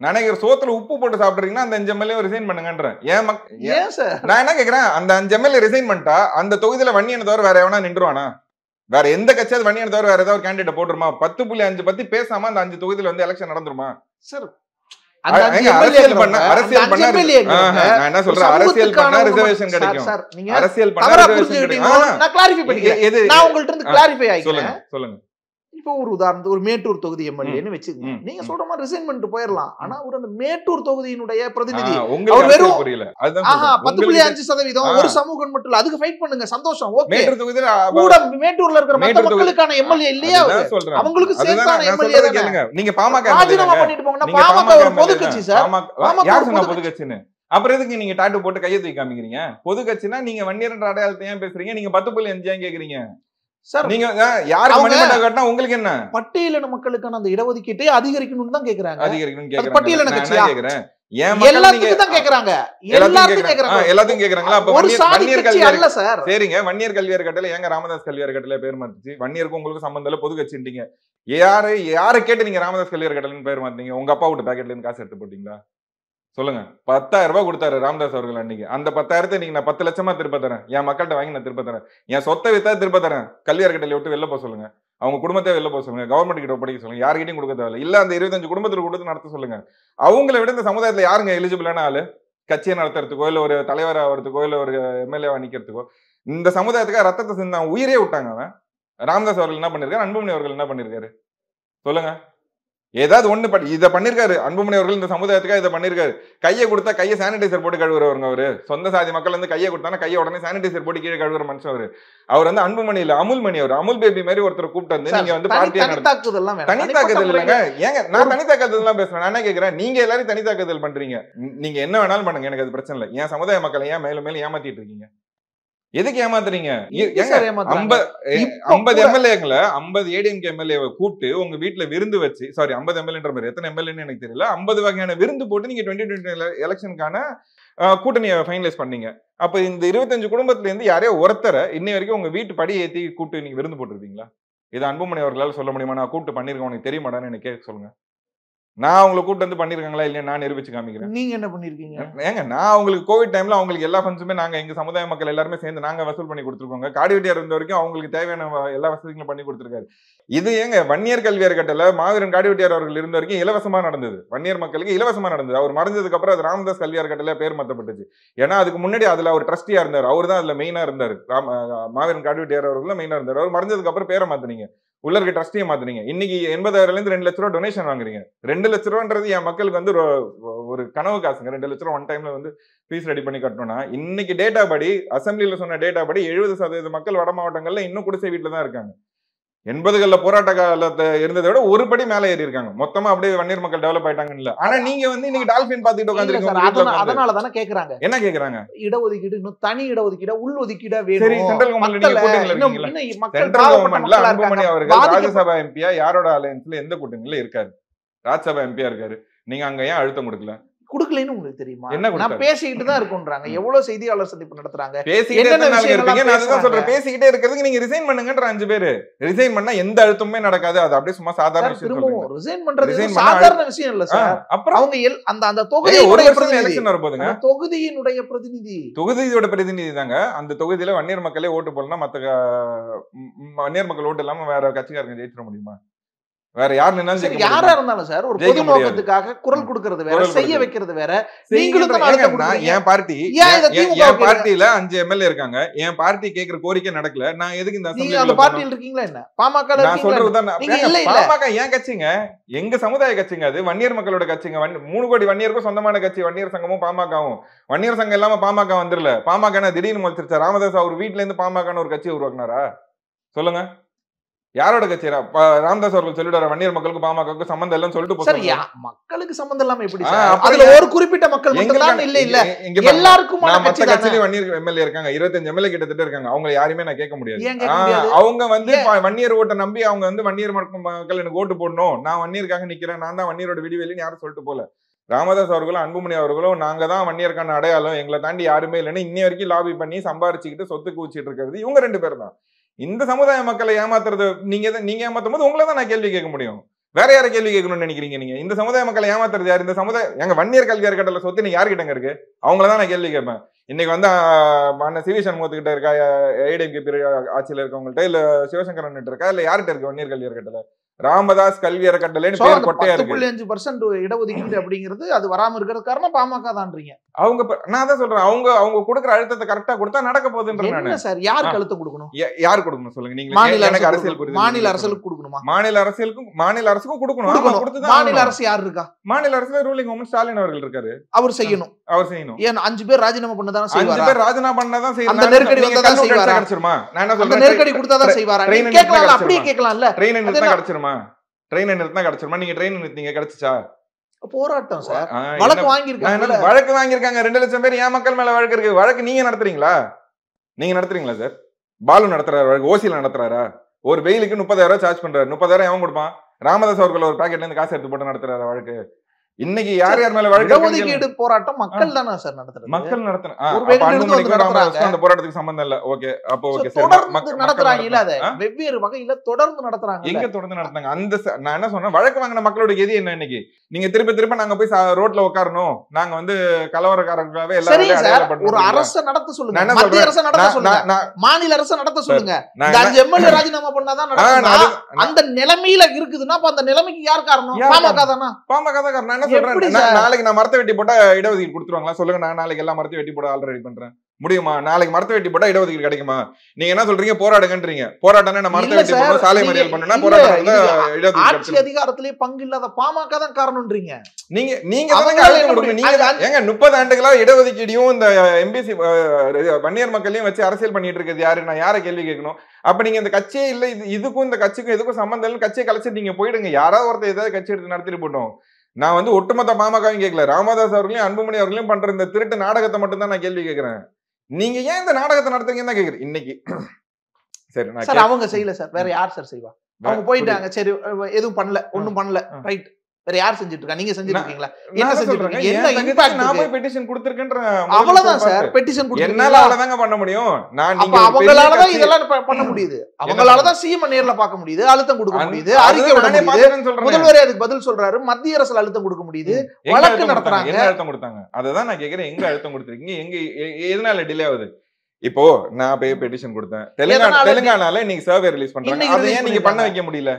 நினைக்கிற சோத்துல உப்பு போட்டு சாப்பிடுறீங்கன்னா அந்த 5 எம்எல்ஏ ரிசைன் பண்ணுங்கன்றேன். நான் என்ன கேக்குறேன், அந்த 5 எம்எல்ஏ ரிசைன் பண்ணிட்டா அந்த தொகுதியில வன்னியனை தவிர வேற எவனா நின்றுவானா? வேற எந்த கட்சியாவது வன்னியனை தவிர வேற ஏதாவது கேண்டிடேட் போட்டுருமா? 10.5 பத்தி பேசாம அந்த 5 தொகுதியில வந்து எலெக்ஷன் நடந்துருமா? சார் அரசியல் பண்ண நான் என்ன சொல்றேன், அரசியல் பண்ணா ரிசர்வேஷன் கிடைக்கும். அரசியல் பண்ணா ரிசர்வேஷன் கிடைக்கும். நான் கிளாரிஃபை பண்ணிக்கிறேன். நான் உங்கள்ட்ட இருந்து கிளாரிஃபை ஆயிக்கிறேன். சொல்லுங்க. இப்போ ஒரு உதாரணத்துக்கு ஒரு மேட்டூர் தொகுதி எம்எல்ஏன்னு வச்சுக்கோங்க. நீங்க சொல்ற மாதிரி ரிசைன் பண்ணிட்டு போயிடலாம். ஆனா ஒரு அந்த மேட்டூர் தொகுதியினுடைய பிரதிநிதி அவர் வெறும் 10.5% ஒரு சமூகம் மட்டும் இல்ல, அதுக்கு ஃபைட் பண்ணுங்க, சந்தோஷம், ஓகே. கூட மேட்டூர்ல இருக்கிற மற்ற மக்களுக்கான எம்எல்ஏ இல்லையா? அவங்களுக்கு சேர்த்தான எம்எல்ஏ தானே. நீங்க பாமக ராஜினாமா பண்ணிட்டு போங்க. பாமக ஒரு பொது கட்சி சார். யார் சொன்னா பொது கட்சின்னு? அப்புறம் எதுக்கு நீங்க டாட்டு போட்டு கையை தூக்கி காமிக்கிறீங்க? பொது கட்சினா நீங்க வன்னியர் அடையாளத்தை ஏன் பேசுறீங்க? நீங்க 10.5 ஏன் கேக்குறீங்க? சார் நீங்க யாருக்கு மணிமண்டபம் கட்டினா உங்களுக்கு என்ன? பட்டியலின மக்களுக்கான அந்த இடஒதுக்கீட்டை அதிகரிக்கணும்னு தான் கேக்குறாங்க. அதிகரிக்கணும்னு கேக்குறாங்க. பட்டியலின கட்சியா கேக்குறேன். ஏன் எல்லாத்துக்கும் தான் கேக்குறாங்க. எல்லாத்துக்கும் கேக்குறாங்க. எல்லாத்துக்கும் கேக்குறாங்களா? அப்ப வன்னியர் கல்வி அல்ல சார். சரிங்க, வன்னியர் கல்வி அறக்கட்டளை ஏங்க ராமதாஸ் கல்வி அறக்கட்டளை பேர் மாத்துச்சு? வன்னியருக்கு உங்களுக்கு சம்பந்தம் இல்ல, பொது கட்சிட்டீங்க. யாரை கேட்டு நீங்க ராமதாஸ் கல்வி அறக்கட்டளைன்னு பேர் மாத்தீங்க? உங்க அப்பா விட்டு பாக்கெட்ல இருந்து காசு எடுத்து போட்டீங்களா? சொல்லுங்க. 10,000 ரூபாய் கொடுத்தாரு ராமதாஸ் அவர்கள் அன்னைக்கு. அந்த 10,000 நீங்க நான் 10 லட்சமா திருப்ப தரேன். என் மக்கள்கிட்ட வாங்கி நான் திருப்ப தரேன். என் சொத்தை வித்தா திருப்ப தரேன். கல்வி அறக்கட்டளை விட்டு வெளில போக சொல்லுங்க. அவங்க குடும்பத்தை வெளில போக சொல்லுங்க. கவர்மெண்ட் கிட்ட படிக்க சொல்லுங்க. யாருக்கிட்டையும் கொடுக்க தேவையில்ல. இல்ல அந்த 25 குடும்பத்துக்கு கொடுத்து நடத்த சொல்லுங்க. அவங்களை விட இந்த சமுதாயத்துல யாருங்க எலிஜிபிளான ஆளு கட்சியை நடத்துறதுக்கோ இல்ல ஒரு தலைவர் ஆகிறதுக்கோ இல்ல ஒரு எம்எல்ஏவா நிக்கிறதுக்கோ? இந்த சமுதாயத்துக்காக ரத்தத்தை சிந்த உயிரே விட்டாங்க. அவன் ராமதாஸ் அவர்கள் என்ன பண்ணிருக்காரு? அன்புமணி அவர்கள் என்ன பண்ணிருக்காரு? சொல்லுங்க. ஏதாவது ஒண்ணு இதை பண்ணிருக்காரு அன்புமணி அவர்கள். இந்த சமுதாயத்துக்காக இதை பண்ணிருக்காரு. கையை கொடுத்தா கையை சானிடைசர் போட்டு கழுவுறவங்க அவரு. சொந்த சாதி மக்கள் வந்து கையை கொடுத்தானா கையை உடனே சானிடைசர் போட்டு கீழே கழுவுற மனுஷன் அவரு. அவர் வந்து அன்புமணி இல்ல, அமுல்மணி. அவர் அமுல் பேபி மாதிரி ஒருத்தர் கூப்பிட்டு வந்து நீங்க வந்து பார்ட்டியா தனித்தாக்குதல் இல்லைங்க. ஏங்க நான் தனித்தாக்குதல் எல்லாம் பேசுறேன். நான் என்ன கேக்குறேன், நீங்க எல்லாரும் தனித்தாக்குதல் பண்றீங்க. நீங்க என்ன வேணாலும் பண்ணுங்க, எனக்கு அது பிரச்சனை இல்லை. என் சமுதாய மக்களை ஏன் மேலும் மேலும் ஏமாத்திட்டு இருக்கீங்க? எதுக்கு ஏமாத்துறீங்க? 50 எம்எல்ஏங்களை 50 ஏடிஎம்கே எம்எல்ஏவை கூப்பிட்டு உங்க வீட்டுல விருந்து வச்சு, சாரி 50 எம்எல்ஏன்ற மாதிரி எத்தனை எம்எல்ஏன்னு எனக்கு தெரியல, 50 வகையான விருந்து போட்டு நீங்க 2020 எலெக்ஷனுக்கான கூட்டணியை ஃபைனலைஸ் பண்ணீங்க. அப்ப இந்த 25 குடும்பத்துல இருந்து யாரையோ ஒருத்தரை இன்னை வரைக்கும் உங்க வீட்டு படி ஏத்தி கூப்பிட்டு நீங்க விருந்து போட்டுருக்கீங்களா? இது அன்புமணி அவர்களால் சொல்ல முடியுமா? நான் கூப்பிட்டு பண்ணிருக்கேன், உனக்கு தெரியுமாடான்னு எனக்கு கேட்க சொல்லுங்க. நான் அவங்களை கூப்பிட்டு வந்து பண்ணிருக்காங்களா இல்லையா நான் நிரூபிச்சு காமிக்கிறேன். நீங்க என்ன பண்ணிருக்கீங்க? ஏங்க நான் அவங்களுக்கு கோவிட் டைம்ல அவங்களுக்கு எல்லா ஃபண்ட்ஸுமே நாங்க எங்க சமுதாய மக்கள் எல்லாருமே சேர்ந்து நாங்க வசூல் பண்ணி கொடுத்துருக்கோங்க. காடிவெட்டியார் இருந்த வரைக்கும் அவங்களுக்கு தேவையான எல்லா வசதிகளும் பண்ணி கொடுத்துருக்காரு. இது ஏங்க வன்னியர் கல்வி அறக்கட்டளை மாவீரன் காடிவெட்டியார் அவர்கள் இருந்த வரைக்கும் இலவசமா நடந்தது. வன்னியர் மக்களுக்கு இலவசமா நடந்தது. அவர் மறைஞ்சதுக்கு அப்புறம் அது ராமதாஸ் கல்வி அறக்கட்டளையா பேர் மாற்றப்பட்டுச்சு. ஏன்னா அதுக்கு முன்னாடி அதுல அவர் ட்ரஸ்டியா இருந்தார். அவர் தான் அதுல மெயினா இருந்தார். மாவீரன் காடிவெட்டியார் அவர்கள் மெயினா இருந்தார். அவர் மறைஞ்சதுக்கு அப்புறம் பேரை மாத்தினீங்க. உள்ள இருக்க ட்ரஸ்டியை மாத்துறீங்க. இன்னைக்கு 80,000 2 லட்ச ரூபா டொனேஷன் வாங்குறீங்க. 2 லட்ச ரூபான்றது என் மக்களுக்கு வந்து ஒரு கனவு காசுங்க. 2 லட்ச ரூபா ஒன் டைம்ல வந்து ஃபீஸ் ரெடி பண்ணி கட்டணும்னா, இன்னைக்கு டேட்டா படி, அசம்பிளில சொன்ன டேட்டா படி 70% மக்கள் வட மாவட்டங்கள்ல இன்னும் குடிசை வீட்டுல தான் இருக்காங்க. 80களில் போராட்ட காலத்தை இருந்ததை விட ஒரு படி மேலே ஏறி இருக்காங்க. மொத்தமா அப்படியே வன்னியர் மக்கள் டெவலப் ஆயிட்டாங்கன்னு இல்ல. ஆனா நீங்க வந்து இன்னைக்கு டால்பின் பாத்துட்டு உட்காந்துருக்கீங்க. அதனால தானே கேக்குறாங்க, என்ன கேக்குறாங்க? இடஒதுக்கீடு இன்னும் தனி இடஒதுக்கீடா, உள் ஒதுக்கீடா சரி, வேணும். சென்ட்ரல் கவர்மெண்ட்ல நீங்க கூட்டணியில இருக்கீங்களா? சென்ட்ரல் கவர்மெண்ட்ல அன்புமணி அவர்கள் ராஜ்யசபா எம்பியா யாரோட அலையன்ஸ்ல எந்த கூட்டணியில இருக்காரு? ராஜ்யசபா எம்பியா இருக்காரு. நீங்க அங்க ஏன் அழுத்தம் கொடுக்கல? குடுக்கலன்னு உங்களுக்கு தெரியுமா? என்ன நான் பேசிக்கிட்டு தான் இருக்குன்றாங்க. எவ்வளவு செய்தியாளர் சந்திப்பு நடத்துறாங்க. பேசிக்கிட்டே இருப்பீங்க. நான் அதுதான் சொல்றேன், பேசிக்கிட்டே இருக்கிறதுக்கு நீங்க ரிசைன் பண்ணுங்கன்ற 5 பேரு. ரிசைன் பண்ணா எந்த அழுத்தமுமே நடக்காது. அது அப்படியே சும்மா சாதாரண விஷயம். திரும்பவும் ரிசைன் பண்றது சாதாரண விஷயம் இல்ல சார். அப்புறம் அவங்க அந்த தொகுதியுடைய எலெக்ஷன் வரப்போகுதுங்க. தொகுதியினுடைய பிரதிநிதி, தொகுதியோட பிரதிநிதி தாங்க. அந்த தொகுதியில வன்னியர் மக்களே ஓட்டு போடலாம். மத்த வன்னியர் மக்கள் ஓட்டு இல்லாம வேற கட்சிக்காரங்க ஜெயிச்சிட முடியுமா? வேற யார் நின்னாலும் யாரா இருந்தாலும் சார், ஒரு பொது நோக்கத்துக்காக குரல் கொடுக்கறது வேற, செய்ய வைக்கிறது வேற. நீங்களும் என் பார்ட்டி, என் பார்ட்டியில 5 எம்எல்ஏ இருக்காங்க. என் பார்ட்டி கேக்குற கோரிக்கை நடக்கல. நான் எதுக்கு இந்த அந்த பார்ட்டியில இருக்கீங்களா? என்ன பாமக? நான் சொல்றதுதான். பாமக ஏன் கட்சிங்க? எங்க சமுதாய கட்சிங்க. அது வன்னியர் மக்களோட கட்சிங்க. 3 கோடி வன்னியருக்கும் சொந்தமான கட்சி வன்னியர் சங்கமும் பாமகவும். வன்னியர் சங்கம் இல்லாம பாமக வந்துடல. பாமக திடீர்னு முளைச்சிருச்சா? ராமதாஸ் அவர் வீட்டுல இருந்து பாமகன்னு ஒரு கட்சியை உருவாக்குனாரா? சொல்லுங்க. யாரோட கட்சி? ராமதாஸ் அவர்கள் சொல்லிடுற வன்னியர் மக்களுக்கு பாமகவுக்கு சம்பந்தம் இல்லைன்னு சொல்லிட்டு மக்களுக்கு சம்பந்தம் இல்லாம எப்படி? அதுல ஒரு குறிப்பிட்ட மக்கள் மட்டும் இல்ல இல்ல எல்லாருக்கும் மத்த கட்சியில வன்னியர் எம்எல்ஏ இருக்காங்க. 25 எம்எல்ஏ கிட்டத்தட்ட இருக்காங்க. அவங்க யாருமே நான் கேட்க முடியாது. அவங்க வந்து வன்னியர் ஓட்டை நம்பி அவங்க வந்து வன்னியர் மக்கள் எனக்கு ஓட்டு போடணும், நான் வன்னியருக்காக நிக்கிறேன், நான் தான் வன்னியரோட விடிவெளின்னு யாரும் சொல்லிட்டு போல. ராமதாஸ் அவர்களும் அன்புமணி அவர்களும் நாங்க தான் வன்னியருக்கான அடையாளம், எங்களை தாண்டி யாருமே இல்லைன்னு இன்னி வரைக்கும் லாபி பண்ணி சம்பாரிச்சுக்கிட்டு சொத்து கூச்சிட்டு இருக்கிறது இவங்க 2 பேர் தான். இந்த சமுதாய மக்களை ஏமாத்துறது நீங்க ஏமாத்தும் போது உங்களை தான் நான் கேள்வி கேட்க முடியும். வேற யாரை கேள்வி கேட்கணும்னு நினைக்கிறீங்க நீங்க? இந்த சமுதாய மக்களை ஏமாத்துறது யார்? இந்த சமுதாயம் எங்க வன்னியர் கல்வி அறக்கட்டளை சொத்து நீங்க யாருக்கிட்டங்க இருக்கு? அவங்களதான் நான் கேள்வி கேட்பேன். இன்னைக்கு வந்து சிவி சண்முகத்துக்கிட்ட இருக்கா, ஏடிஎம்கே ஆட்சியில இருக்கவங்கள்ட்ட, இல்ல சிவசங்கரன் இருக்கா, இல்ல யார்கிட்ட இருக்கு வன்னியர் கல்வி அறக்கட்டளை? ராமதாஸ் கல்வி அறக்கட்டளைன்னு பேர் கொட்டையா இருக்கு. 5% இடஒதுக்கீடு அப்படிங்கிறது அது வராம இருக்கிறது காரணம் பாமக தான்றீங்க. அவங்க நான் தான் சொல்றேன், அவங்க கொடுக்குற அழுத்தத்தை கரெக்டா கொடுத்தா நடக்க போகுதுன்ற. சார் யாருக்கு அழுத்தம் கொடுக்கணும்? யாரு கொடுக்கணும் சொல்லுங்க? நீங்க எனக்கு அரசியல் புரியுது. மாநில அரசுக்கு கொடுக்கணுமா? மாநில அரசுக்கும் கொடுக்கணும். மாநில அரசு யார் இருக்கா? மாநில அரசுல ரூலிங் கவர்மெண்ட் ஸ்டாலின் அவர்கள் இருக்காரு. அவர் செய்யணும். ஏன் 5 பேர் ராஜினாமா பண்ணதான் செய்வாரா? 5 பேர் ராஜினாமா பண்ணதான் செய்வாரா? அந்த நெருக்கடி வந்தா செய்வாரா? கிடைச்சிருமா? நான் என்ன சொல்றேன், நெருக்கடி கொடுத்தாதான் செய்வாரா? கேட்கலாம், அப்படியே கேட்கலாம்ல. ட்ரெயின் நிறுத்தினா கிடைச்சிருமா? ட்ரெயின் நிறுத்தினா கிடைச்சிருமா? நீங்க ட்ரெயின் நிறுத்திங்க, கிடைச்சிச்சா? போராட்டம் சார், வழக்கு வாங்கியிருக்காங்க. வழக்கு வாங்கியிருக்காங்க. 2 லட்சம் பேர் என் மக்கள் மேல வழக்கு இருக்கு. வழக்கு நீங்க நடத்துறீங்களா? சார்? பாலு நடத்துறாரு வழக்கு, ஓசியில நடத்துறாரா? ஒரு பெயிலுக்கு 30,000 சார்ஜ் பண்றாரு. 30,000 எவன் கொடுப்பான்? ராமதாஸ் அவர்கள் ஒரு பாக்கெட்ல இருந்து காசு எடுத்து போட்டு நடத்துறாரு வழக்கு. இன்னைக்கு யார் மேல வழக்கு? ஒதுக்கீடு போராட்டம் மக்கள் தானே சார் நடத்துறது. மக்கள் நடத்துறாங்க. அந்த போராட்டத்துக்கு சம்பந்தம் இல்ல. ஓகே, அப்போ ஓகே சார். நடத்துறாங்க இல்ல, அத வெவ்வேறு வகையில தொடர்ந்து நடத்துறாங்க. எங்க தொடர்ந்து நடத்துறாங்க? அந்த நான் என்ன சொன்னேன், வழக்கு வாங்கின மக்களோட கெதி என்ன? இன்னைக்கு நீங்க திரும்ப நாங்க போய் ரோட்ல உட்காரணும், நாங்க வந்து கலவரக்காரர்களாவே எல்லாரும் ஒரு அரசு நடத்த சொல்லுங்க, மத்திய அரசு நடத்த சொல்லுங்க, மாநில அரசு நடத்த சொல்லுங்க. 5 எம்எல்ஏ ராஜினாமா பண்ணாதான் நடக்கும். அந்த நிலைமையில இருக்குதுன்னா அப்ப அந்த நிலைமைக்கு யார் காரணம்? பாமக தானா? பாமக தான் காரணம். நாளைக்கு நான் மரத்தை வெட்டி போட்டா இடஒதுக்கீடு கொடுத்துருவாங்களா? சொல்லுங்க. நான் நாளைக்கு எல்லாம் மரத்தை வெட்டி போட ஆல்ரெடி பண்றேன். முடியுமா? நாளைக்கு மரத்தை வெட்டி போட்டா இடஒதுக்கீடு கிடைக்குமா? நீங்க என்ன சொல்றீங்க? போராடுங்கன்றீங்க. போராட்டம் நான் மரத்தை வெட்டி போட சாலை மறியல் பண்ணா போராட்டம். ஆட்சி அதிகாரத்திலேயே பங்கு இல்லாத பாமக தான் காரணம்ன்றீங்க. நீங்க 30 ஆண்டுகளா இடஒதுக்கீடையும் இந்த எம்பிசி வன்னியர் மக்களையும் வச்சு அரசியல் பண்ணிட்டு இருக்கிறது யாரு? நான் யாரை கேள்வி கேட்கணும்? அப்ப நீங்க இந்த கட்சியே இல்ல, இதுக்கும் இந்த கட்சிக்கும் எதுக்கும் சம்பந்தம் இல்லைன்னு கட்சியை கலைச்சிட்டு நீங்க போயிடுங்க. யாராவது ஒருத்தர் ஏதாவது கட்சி எடுத்து நடத்திட்டு போட்டோம். நான் வந்து ஒட்டுமொத்த பாமகவும் கேட்கல, ராமதாஸ் அவர்களையும் அன்புமணி அவர்களையும் பண்ற இந்த திருட்டு நாடகத்தை மட்டும் தான் நான் கேள்வி கேட்கிறேன். நீங்க ஏன் இந்த நாடகத்தை நடத்துறீங்கன்னு தான் கேட்கிறேன் இன்னைக்கு. சரி, நான் அவங்க செய்யல சார், வேற யார் சார் செய்வா? அவங்க போயிட்டாங்க, சரி எதுவும் பண்ணல, ஒண்ணும் பண்ணல, ரைட். வேற யார் செஞ்சுட்டு இருக்கா? நீங்க செஞ்சுட்டு இருக்கீங்களா? என்ன செஞ்சுட்டு இருக்கீங்க? என்ன இம்பாக்ட்? நான் போய் பெட்டிஷன் கொடுத்திருக்கேன்ற அவ்வளவுதான் சார். பெட்டிஷன் கொடுத்தீங்க, என்னால அவ்வளவுதாங்க பண்ண முடியும். நான் நீங்க அவங்களால தான் இதெல்லாம் பண்ண முடியுது. அவங்களால தான் சீம நேர்ல பார்க்க முடியுது, அழுத்தம் கொடுக்க முடியுது, அறிக்கை விட முடியுது. முதல்வரே அதுக்கு பதில் சொல்றாரு, மத்திய அரசுல அழுத்தம் கொடுக்க முடியுது, வழக்கு நடத்துறாங்க. என்ன அழுத்தம் கொடுத்தாங்க? அததான் நான் கேக்குறேன். எங்க அழுத்தம் கொடுத்திருக்கீங்க? எங்க எதனால டிலே ஆகுது? இப்போ நான் போய் பெட்டிஷன் கொடுத்தேன், தெலுங்கானால இன்னைக்கு சர்வே ரிலீஸ் பண்றாங்க. அதை ஏன் நீங்க பண்ண வைக்க முடியல?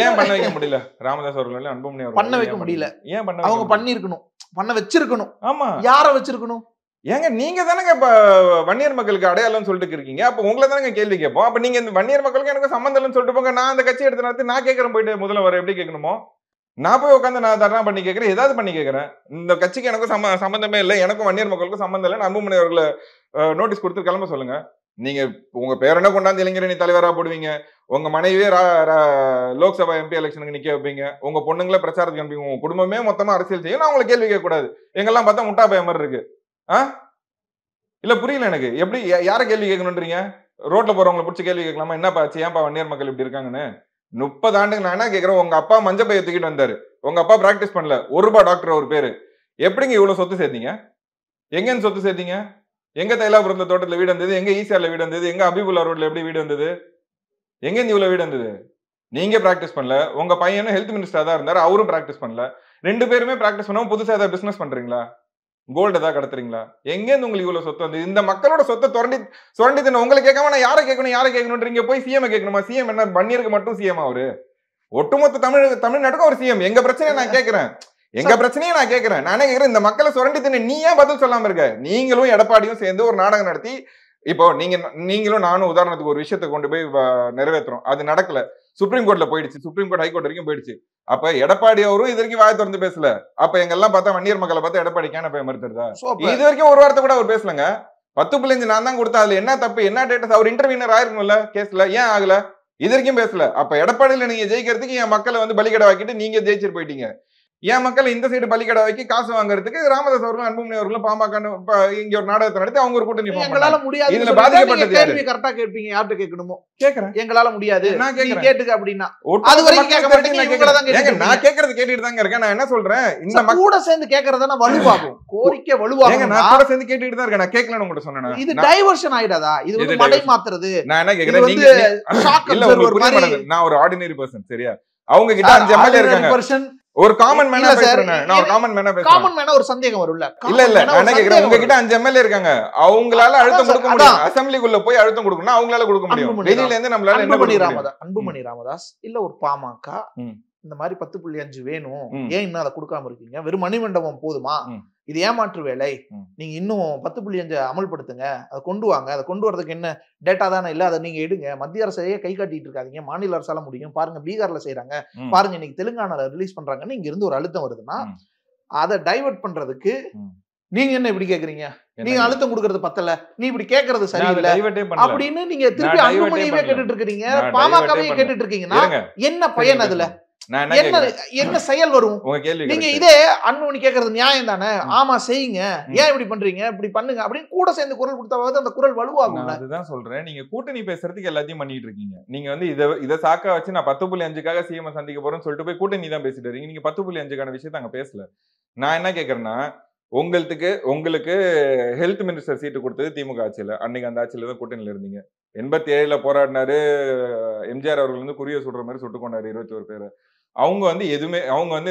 ஏன் பண்ண வைக்க முடியல? ராமதாஸ் அவர்கள், அன்புமணி அவர்கள் பண்ண வைக்க முடியல. ஏன் பண்ண? அவங்க பண்ணிருக்கணும், பண்ண வச்சிருக்கணும். ஆமா, யார வச்சிருக்கணும்? ஏங்க நீங்க தானங்க இப்ப வன்னியர் மக்களுக்கு அடையாளம்னு சொல்லிட்டு இருக்கீங்க. அப்ப உங்களை தானங்க கேள்வி கேட்போம். அப்ப நீங்க இந்த வன்னியர் மக்களுக்கு எனக்கு சம்பந்தம் இல்லைன்னு சொல்லிட்டு போங்க. நான் அந்த கட்சி எடுத்து நடத்தி நான் கேட்கறேன் போயிட்டு முதல்ல வர எப்படி கேட்கணுமோ நான் போய் உட்காந்து நான் தர்ணா பண்ணி கேட்கறேன், ஏதாவது பண்ணி கேட்கறேன். இந்த கட்சிக்கு எனக்கும் சம்பந்தமே இல்லை, எனக்கும் வன்னியர் மக்களுக்கும் சம்பந்தம் இல்லை, அன்புமணி அவர்களை நோட்டீஸ் கொடுத்து கிளம்ப சொல்லுங்க. நீங்க உங்க பேரனை கொண்டாந்து இளைஞரணி தலைவரா போடுவீங்க, உங்க மனைவியே லோக்சபா எம்பி எலெக்ஷனுக்கு நிக்க வைப்பீங்க, உங்க பொண்ணுங்களை பிரச்சாரத்துக்கு அனுப்பிங்க, உங்க குடும்பமே மொத்தமா அரசியல் செய்யும். நான் உங்களை கேள்வி கேட்க கூடாது. எங்கெல்லாம் பார்த்தா முட்டா பய மாதிரி இருக்கு. இல்ல புரியல எனக்கு. எப்படி யார கேள்வி கேட்கணும்ன்றீங்க? ரோட்ல போறவங்களை பிடிச்சி கேள்வி கேட்கலாமா? என்னப்பா ஆச்சு, ஏன்பா வன்னியர் மக்கள் இப்படி இருக்காங்கன்னு? 30 ஆண்டுக்கு நான் என்ன கேட்கிறேன், உங்க அப்பா மஞ்ச பைய தூக்கிட்டு வந்தாரு, உங்க அப்பா பிராக்டிஸ் பண்ணல, ₹1 டாக்டர் ஒரு பேரு, எப்படிங்க இவ்வளவு சொத்து சேர்த்தீங்க? எங்கன்னு சொத்து சேர்த்தீங்க? எங்க தைலாபுரத்துல தோட்டத்துல வீடு வந்தது, எங்க ஈசிஆர்ல வீடு வந்தது, எங்க அபிபுல்லா ரோட்ல எப்படி வீடு வந்தது, எங்க இருந்து இவ்வளவு வீடு வந்தது? நீங்க பிராக்டிஸ் பண்ணல, உங்க பையனும் ஹெல்த் மினிஸ்டரா தான் இருந்தாரு, அவரும் பிராக்டிஸ் பண்ணல. 2 பேருமே பிராக்டிஸ் பண்ணவும் புதுசா ஏதாவது பிசினஸ் பண்றீங்களா? கோல்டு ஏதாவது கடத்துறீங்களா? எங்க இருந்து உங்களுக்கு இவ்வளவு சொத்து வந்து? இந்த மக்களோட சொத்தை சுரண்டி தின்ன உங்களை கேட்காம நான் யாரை கேட்கணும்ன்றீங்க? போய் சிஎம் கேட்கணுமா? சிஎம் என்ன வன்னியருக்கு மட்டும் சிஎம்? அவரு ஒட்டுமொத்த தமிழ்நாட்டுக்கும் ஒரு சிஎம். எங்க பிரச்சனையை நான் கேட்கிறேன், எங்க பிரச்சனையை நான் கேட்கிறேன். நானே கேட்கிறேன், இந்த மக்களை சுரண்டி தின்னு நீ ஏன் பதில் சொல்லாம இருக்க? நீங்களும் எடப்பாடியும் சேர்ந்து ஒரு நாடகம் நடத்தி, இப்போ நீங்களும் நானும் உதாரணத்துக்கு ஒரு விஷயத்தை கொண்டு போய் நிறைவேற்றுறோம், அது நடக்கல, சுப்ரீம் கோர்ட்ல போயிடுச்சு, சுப்ரீம் கோர்ட் ஹைகோர்ட் வரைக்கும் போயிடுச்சு. அப்ப எடப்பாடி அவரும் இது வரைக்கும் வாயை திறந்து பேசல. அப்ப எங்கெல்லாம் பார்த்தா வன்னியர் மக்களை பார்த்தா எடப்பாடி கேன போய் மறுத்துறதா? இது வரைக்கும் ஒரு வார்த்தை கூட அவர் பேசலங்க. 10.5 நான் தான் கொடுத்தேன், அதுல என்ன தப்பு, என்ன டேட்டஸ்? அவர் இன்டர்வியூனர் ஆயிருக்கும்ல கேஸ்ல, ஏன் ஆகல? இது வரைக்கும் பேசல. அப்ப எடப்பாடியில நீங்க ஜெயிக்கிறதுக்கு என் மக்களை வந்து பலிகடை வாக்கிட்டு நீங்க ஜெயிச்சிட்டு போயிட்டீங்க. என் மக்கள் இந்த சைடு பலிகடை வைக்கி காசு வாங்குறதுக்கு ராமதாஸ் அவர்களும் அன்புமணி அவர்களும் பாமக இங்க ஒரு நாடகத்தை நடத்தி அவங்க ஒரு கூட்டணி. எங்களால முடியாது. இதுல பாதிக்கப்பட்டது கேள்வி கரெக்டா கேட்பீங்க, யார்கிட்ட கேட்கணுமோ கேக்குறேன். எங்களால முடியாது, நான் கேக்குறேன் கேட்டுக்க அப்படின்னா அது வரைக்கும் கேட்க மாட்டீங்க. நான் கேட்கறது கேட்டுட்டு தாங்க இருக்கேன். நான் என்ன சொல்றேன், இந்த கூட சேர்ந்து கேட்கறதுனா வலுவாகும், கோரிக்கை வலுவாகும். நான் கூட சேர்ந்து கேட்டுட்டு தான் இருக்கேன். நான் கேட்கலன்னு உங்கள்ட்ட சொன்னேன். இது டைவர்ஷன் ஆயிடாதா? இது வந்து மடை மாத்துறது. நான் என்ன கேக்குறேன், நீங்க இல்ல உங்களுக்கு புரிய மாட்டேங்குது. நான் ஒரு ஆர்டினரி பர்சன், சரியா? அவங்க கிட்ட 5 எம்எல்ஏ இருக்காங்க. ஒரு காமன் மேனா பேசுறேன். நான் ஒரு காமன் மேனா பேசுறேன். காமன் மேனா ஒரு சந்தேகம் வரும்ல. இல்ல நான் என்ன கேக்குறேன், உங்க கிட்ட 5 எம்எல்ஏ இருக்காங்க, அவங்களால அழுத்தம் கொடுக்க முடியும். அசெம்பிளிக்குள்ள போய் அழுத்தம் கொடுக்கணும், அவங்களால கொடுக்க முடியும். வெளியில இருந்து நம்மளால என்ன பண்ண முடியும்? அன்புமணி ராமதாஸ் இல்ல ஒரு பாமக இந்த மாதிரி 10.5 வேணும், ஏன் இன்னும் அதை கொடுக்காம இருக்கீங்க? வெறும் மணிமண்டபம் போதுமா? இது ஏமாற்று வேலை, நீங்க இன்னும் 10.5 அமல்படுத்துங்க, அதை கொண்டு வாங்க. அதை கொண்டு வரதுக்கு என்ன டேட்டா தானே இல்ல, அதை நீங்க எடுங்க. மத்திய அரசையே கை காட்டிட்டு இருக்காதீங்க, மாநில அரசால முடியும். பாருங்க பீகார்ல செய்யறாங்க, பாருங்க இன்னைக்கு தெலுங்கானால ரிலீஸ் பண்றாங்கன்னு இங்க இருந்து ஒரு அழுத்தம் வருதுன்னா அதை டைவர்ட் பண்றதுக்கு நீங்க என்ன இப்படி கேக்குறீங்க? நீங்க அழுத்தம் கொடுக்கறது பத்தல, நீ இப்படி கேட்கறது சரியில்லை அப்படின்னு நீங்க திருப்பி அன்புமணியவே கேட்டுட்டு இருக்கீங்க, பாமகவே கேட்டுட்டு இருக்கீங்கன்னா என்ன பயன்? அதுல என்ன செயல் வரும்? நீங்க இதே அன்புமணி கேக்குறது நியாயம் தானே, ஆமா செய்யுங்க, ஏன் இப்படி பண்றீங்க, இப்படி பண்ணுங்க அப்படின்னு கூட சேர்ந்து குரல் கொடுத்தாவது அந்த குரல் வலுவாகும். அதுதான் சொல்றேன், நீங்க கூட்டணி பேசுறதுக்கு எல்லாத்தையும் பண்ணிட்டு இருக்கீங்க. நீங்க வந்து இதை சாக்கா வச்சு நான் 10.5க்காக சிஎம் சந்திக்க போறேன்னு சொல்லிட்டு போய் கூட்டணி தான் பேசிட்டு இருக்கீங்க. நீங்க 10.5க்கான விஷயத்த அங்க பேசல. நான் என்ன கேக்குறேன்னா, உங்களுக்கு ஹெல்த் மினிஸ்டர் சீட்டு கொடுத்தது திமுக ஆட்சியில, அன்னைக்கு அந்த ஆட்சியில தான் கூட்டணியில இருந்தீங்க. 87ல போராடினாரு எம்ஜிஆர் அவர்கள் வந்து குறிய சுடுற மாதிரி சுட்டு கொண்டாரு 21 பேரை. அவங்க வந்து எதுவுமே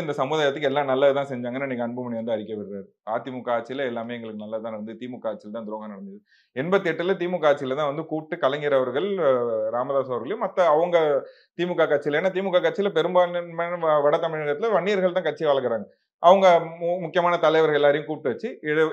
இந்த சமுதாயத்துக்கு எல்லாம் நல்லதுதான் செஞ்சாங்கன்னு இன்னைக்கு அன்புமணி வந்து அறிக்கை விடுறாரு. அதிமுக ஆட்சியில எல்லாமே எங்களுக்கு நல்லதான் நடந்தது, திமுக ஆட்சியில் தான் துரோகம் நடந்தது. 88ல திமுக ஆட்சியில தான் வந்து கூப்பிட்டு கலைஞர் அவர்கள், ராமதாஸ் அவர்களையும் மற்ற அவங்க திமுக கட்சியில, ஏன்னா திமுக கட்சியில பெரும்பான்மையான வட தமிழகத்துல வன்னியர்கள் தான் கட்சி வளர்க்குறாங்க. அவங்க முக்கியமான தலைவர்கள் எல்லாரையும் கூப்பிட்டு வச்சு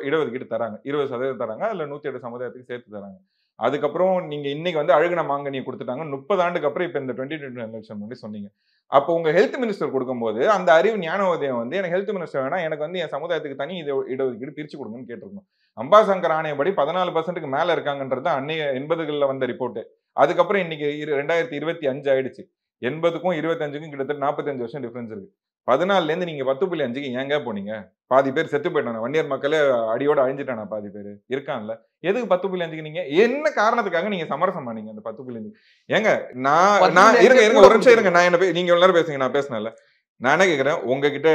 இடஒதுக்கீடு தராங்க, 20% தராங்க, அதுல 108 சமுதாயத்துக்கு சேர்த்து தராங்க. அதுக்கப்புறம் நீங்க இன்னைக்கு வந்து அழுகுன மாங்கனியை கொடுத்துட்டாங்க. 30 ஆண்டுக்கு அப்புறம் இப்ப இந்த 2020 எலெக்ஷன் முன்னாடி சொன்னீங்க. அப்போ உங்க ஹெல்த் மினிஸ்டர் கொடுக்கும்போது அந்த அறிவு ஞானோதயம் வந்து எனக்கு ஹெல்த் மினிஸ்டர் வேணா, எனக்கு வந்து என் சமுதாயத்துக்கு தனி இடஒதுக்கீடு பிரிச்சு கொடுங்கன்னு கேட்டிருக்கணும். அம்பாசங்கர் ஆணையப்படி 14%க்கு மேல இருக்காங்கன்றது அன்னைய 80களில் வந்த ரிப்போர்ட். அதுக்கப்புறம் இன்னைக்கு 2025 ஆயிடுச்சு. 80க்கும் 25க்கும் கிட்டத்தட்ட 45 வருஷம் டிஃபரன்ஸ் இருக்கு. 14ல இருந்து நீங்க 10.5க்கு ஏங்க போனீங்க? பாதி பேர் செத்து போயிட்டாங்க, வன்னியர் மக்களே அடியோட அழிஞ்சிட்டானா? பாதி பேர் இருக்கான்ல. எதுக்கு 10.5க்கு நீங்க என்ன காரணத்துக்காக நீங்க சமரசம் பண்ணீங்க அந்த 10.5? ஏங்க நான் இருங்க ஒரு நிமிஷம் இருங்க, நான் என்ன நீங்க எல்லாரும் பேசுங்க, நான் பேசினேன்ல. நான் என்ன கேட்கிறேன், உங்ககிட்ட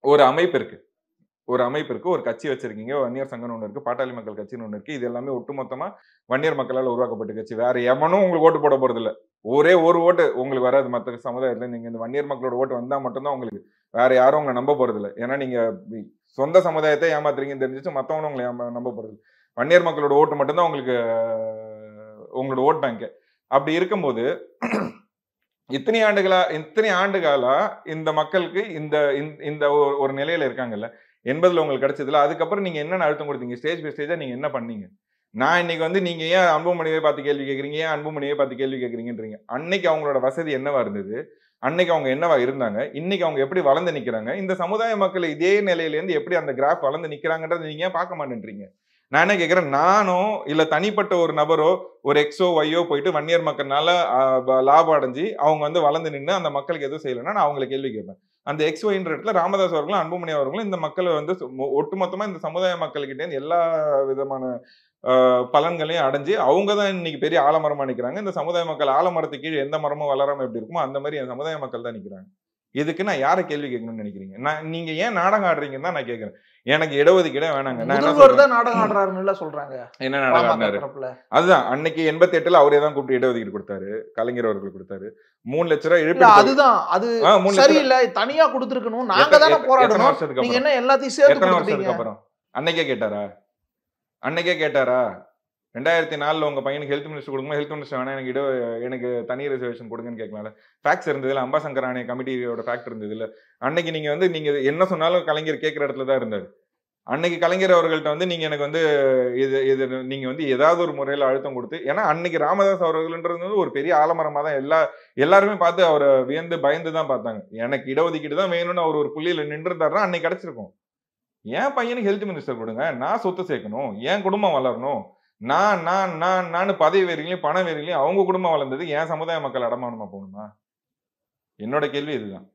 ஒரு அமைப்பு இருக்கு, ஒரு கட்சி வச்சிருக்கீங்க, வன்னியர் சங்கம்னு ஒண்ணு இருக்கு, பாட்டாளி மக்கள் கட்சின்னு ஒண்ணு இருக்கு. இது எல்லாமே ஒட்டுமொத்தமா வன்னியர் மக்களால் உருவாக்கப்பட்ட கட்சி. வேற எவனும் உங்களுக்கு ஓட்டு போட போறது இல்ல. ஒரே ஒரு ஓட்டு உங்களுக்கு வராது மற்ற சமுதாயத்துல. நீங்க இந்த வன்னியர் மக்களோட ஓட்டு வந்தா மட்டும்தான் உங்களுக்கு, வேற யாரும் உங்களை நம்ப போறது இல்லை. ஏன்னா நீங்க சொந்த சமுதாயத்தை ஏமாத்துறீங்கன்னு தெரிஞ்சிச்சு மத்தவனும் உங்களை நம்ப போறது. வன்னியர் மக்களோட ஓட்டு மட்டும்தான் உங்களுக்கு உங்களோட ஓட் பேங்க். அப்படி இருக்கும்போது இத்தனை ஆண்டுகளா இந்த மக்களுக்கு இந்த ஒரு நிலையில இருக்காங்கல்ல, 80ல் உங்களுக்கு கிடைச்சதுல அதுக்கப்புறம் நீங்க என்னென்ன அழுத்தம் கொடுத்தீங்க? ஸ்டேஜ் பை ஸ்டேஜா நீங்க என்ன பண்ணீங்க? நான் இன்னைக்கு வந்து நீங்க ஏன் அன்புமணியை பார்த்து கேள்வி கேட்குறீங்க, ஏன் அன்புமணியை பார்த்து கேள்வி கேட்குறீங்கன்றீங்க. அன்னைக்கு அவங்களோட வசதி என்னவா இருந்தது, அன்னைக்கு அவங்க என்னவா இருந்தாங்க, இன்னைக்கு அவங்க எப்படி வளர்ந்து நிக்கிறாங்க, இந்த சமுதாய மக்கள் இதே நிலையிலேருந்து எப்படி அந்த கிராஃப் வளர்ந்து நிக்கிறாங்கன்றது நீங்க ஏன் பார்க்க மாட்டேன்றீங்க? நான் என்ன கேட்கிறேன், நானோ இல்ல தனிப்பட்ட ஒரு நபரோ ஒரு எக்ஸோ ஒய்யோ போயிட்டு வன்னியர் மக்கள்னால லாபம் அடைஞ்சு அவங்க வந்து வளர்ந்து நின்று அந்த மக்களுக்கு எதுவும் செய்யலைன்னா நான் அவங்களை கேள்வி கேட்பேன். அந்த எக்ஸ் ஒய்ன்ற இடத்துல ராமதாஸ் அவர்களும் அன்புமணி அவர்களும் இந்த மக்களை வந்து ஒட்டுமொத்தமா இந்த சமுதாய மக்கள்கிட்ட எல்லா விதமான பலன்களையும் அடைஞ்சு அவங்க தான் இன்னைக்கு பெரிய ஆலமரமா நிக்கிறாங்க. இந்த சமுதாய மக்கள் ஆலமரத்துக்கு கீழே எந்த மரமும் வளராம எப்படி இருக்குமோ அந்த மாதிரி என் சமுதாய மக்கள் தான் நிக்கிறாங்க. இதுக்கு நான் யாரை கேள்வி கேட்கணும்னு நினைக்கிறீங்க? நீங்க ஏன் நாடகம் ஆடுறீங்கன்னு தான் நான் கேட்கிறேன். எனக்கு இடஒதுக்கீடே வேணாங்க. நாடகம் ஆடுறாருன்னு சொல்றாங்க. என்ன நாடகம் ஆடுறாரு? அதுதான் அன்னைக்கு 88ல் அவரே தான் கூப்பிட்டு இடஒதுக்கீடு கொடுத்தாரு, கலைஞர் அவர்கள் கொடுத்தாரு. 3 லட்ச ரூபாய் இழப்பீடு. அதுதான் அது சரியில்லை, தனியா கொடுத்துருக்கணும், நாங்க தானே போராடணும், நீங்க என்ன எல்லாத்தையும் சேர்த்து எத்தனை வருஷத்துக்கு அப்புறம்? அன்னைக்கே கேட்டாரா 2004 உங்க பையனுக்கு ஹெல்த் மினிஸ்டர் கொடுங்க, ஹெல்த் மினிஸ்டர் வேணா எனக்கு தனி ரிசர்வேஷன் கொடுங்கன்னு கேட்கலாம்ல. ஃபேக்ட்ஸ் இருந்ததுல, அம்பாசங்கர் ஆணைய கமிட்டியோட ஃபேக்ட் இருந்தது இல்ல. அன்னைக்கு நீங்க வந்து நீங்க என்ன சொன்னாலும் கலைஞர் கேட்கிற இடத்துல தான் இருந்தாரு. அன்னைக்கு கலைஞர் அவர்கள்ட்ட வந்து நீங்க எனக்கு வந்து இது நீங்க வந்து ஏதாவது ஒரு முறையில அழுத்தம் கொடுத்து, ஏன்னா அன்னைக்கு ராமதாஸ் அவர்கள்ன்றது ஒரு பெரிய ஆலமரமா தான் எல்லாருமே பார்த்து அவரை வியந்து பயந்து தான் பார்த்தாங்க. எனக்கு இடஒதுக்கீடு தான் வேணும்னு அவர் ஒரு புள்ளியில நின்றுதாருன்னா அன்னைக்கு கிடைச்சிருக்கும். என் பையனுக்கு ஹெல்த் மினிஸ்டர் கொடுங்க, நான் சொத்து சேர்க்கணும், என் குடும்பம் வளரணும், நான் பதவி வேறிலையும் பண வேறிலையும் அவங்க குடும்பம் வளர்ந்தது என் சமுதாய மக்கள் அடமானமா போகணுமா? என்னோட கேள்வி இதுதான்.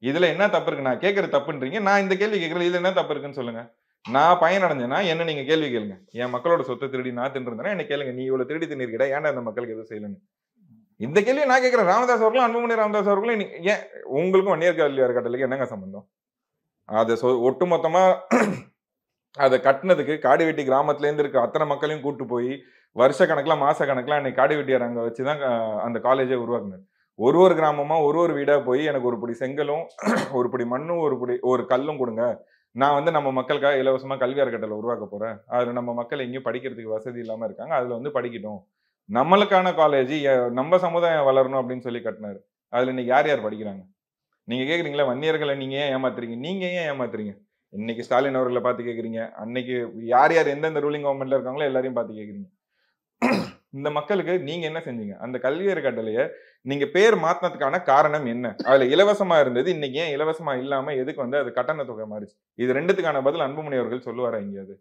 இதுல என்ன தப்பு இருக்கு? நான் கேட்கறது தப்புன்றீங்க, நான் இந்த கேள்வி கேட்கறது இதுல என்ன தப்பு இருக்குன்னு சொல்லுங்க. நான் பயன் அடைஞ்சேன்னா என்ன நீங்க கேள்வி கேளுங்க. என் மக்களோட சொத்தை திருடி நான் தின்றுந்தேன்னா என்ன கேளுங்க. நீ இவ்வளவு திருடி தின்னிருக்கா, ஏன்டா அந்த மக்களுக்கு எதுவும் செய்யலன்னு இந்த கேள்வியை நான் கேட்கிறேன். ராமதாஸ் அவர்களும் அன்புமணி ராமதாஸ் அவர்களும் ஏன் உங்களுக்கும் வன்னியர் கல்வியார் கட்டளைக்கு என்னங்க சம்பந்தம்? அதை ஒட்டுமொத்தமா அதை கட்டினதுக்கு காடிவெட்டி கிராமத்துல இருந்து இருக்க அத்தனை மக்களையும் கூட்டு போய் வருஷ கணக்கில் மாச கணக்கில் அன்னைக்கு காடிவெட்டியார் அங்கே வச்சுதான் அந்த காலேஜை உருவாக்குனார். ஒரு கிராமமா ஒரு வீடா போய் எனக்கு ஒரு பிடி செங்கலும் ஒரு பிடி மண்ணும் ஒரு கல்லும் கொடுங்க, நான் வந்து நம்ம மக்களுக்காக இலவசமா கல்வி அறக்கட்டளை உருவாக்க போறேன், அதுல நம்ம மக்கள் எங்கேயும் படிக்கிறதுக்கு வசதி இல்லாம இருக்காங்க, அதுல வந்து படிக்கட்டும், நம்மளுக்கான காலேஜ் நம்ம சமுதாயம் வளரணும் அப்படின்னு சொல்லி கட்டினாரு. அதுல இன்னைக்கு யார் படிக்கிறாங்க? நீங்க கேக்குறீங்களா வன்னியர்களை நீங்க ஏன் ஏமாத்துறீங்க? நீங்க ஏன் ஏமாத்துறீங்க? இன்னைக்கு ஸ்டாலின் அவர்களை பார்த்து கேக்குறீங்க, அன்னைக்கு யார் எந்தெந்த ரூலிங் கவர்மெண்ட்ல இருக்காங்களோ எல்லாரையும் பார்த்து கேக்குறீங்க. இந்த மக்களுக்கு நீங்க என்ன செஞ்சீங்க? அந்த கல்வி அறக்கட்டளைய நீங்க பேர் மாத்தினதுக்கான காரணம் என்ன? அதுல இலவசமா இருந்தது, இன்னைக்கு ஏன் இலவசமா இல்லாம எதுக்கு வந்து அது கட்டண தொகை மாறிச்சு? இது ரெண்டுத்துக்கான பதில் அன்புமணி அவர்கள் சொல்லுவாரா எங்கேயாவது?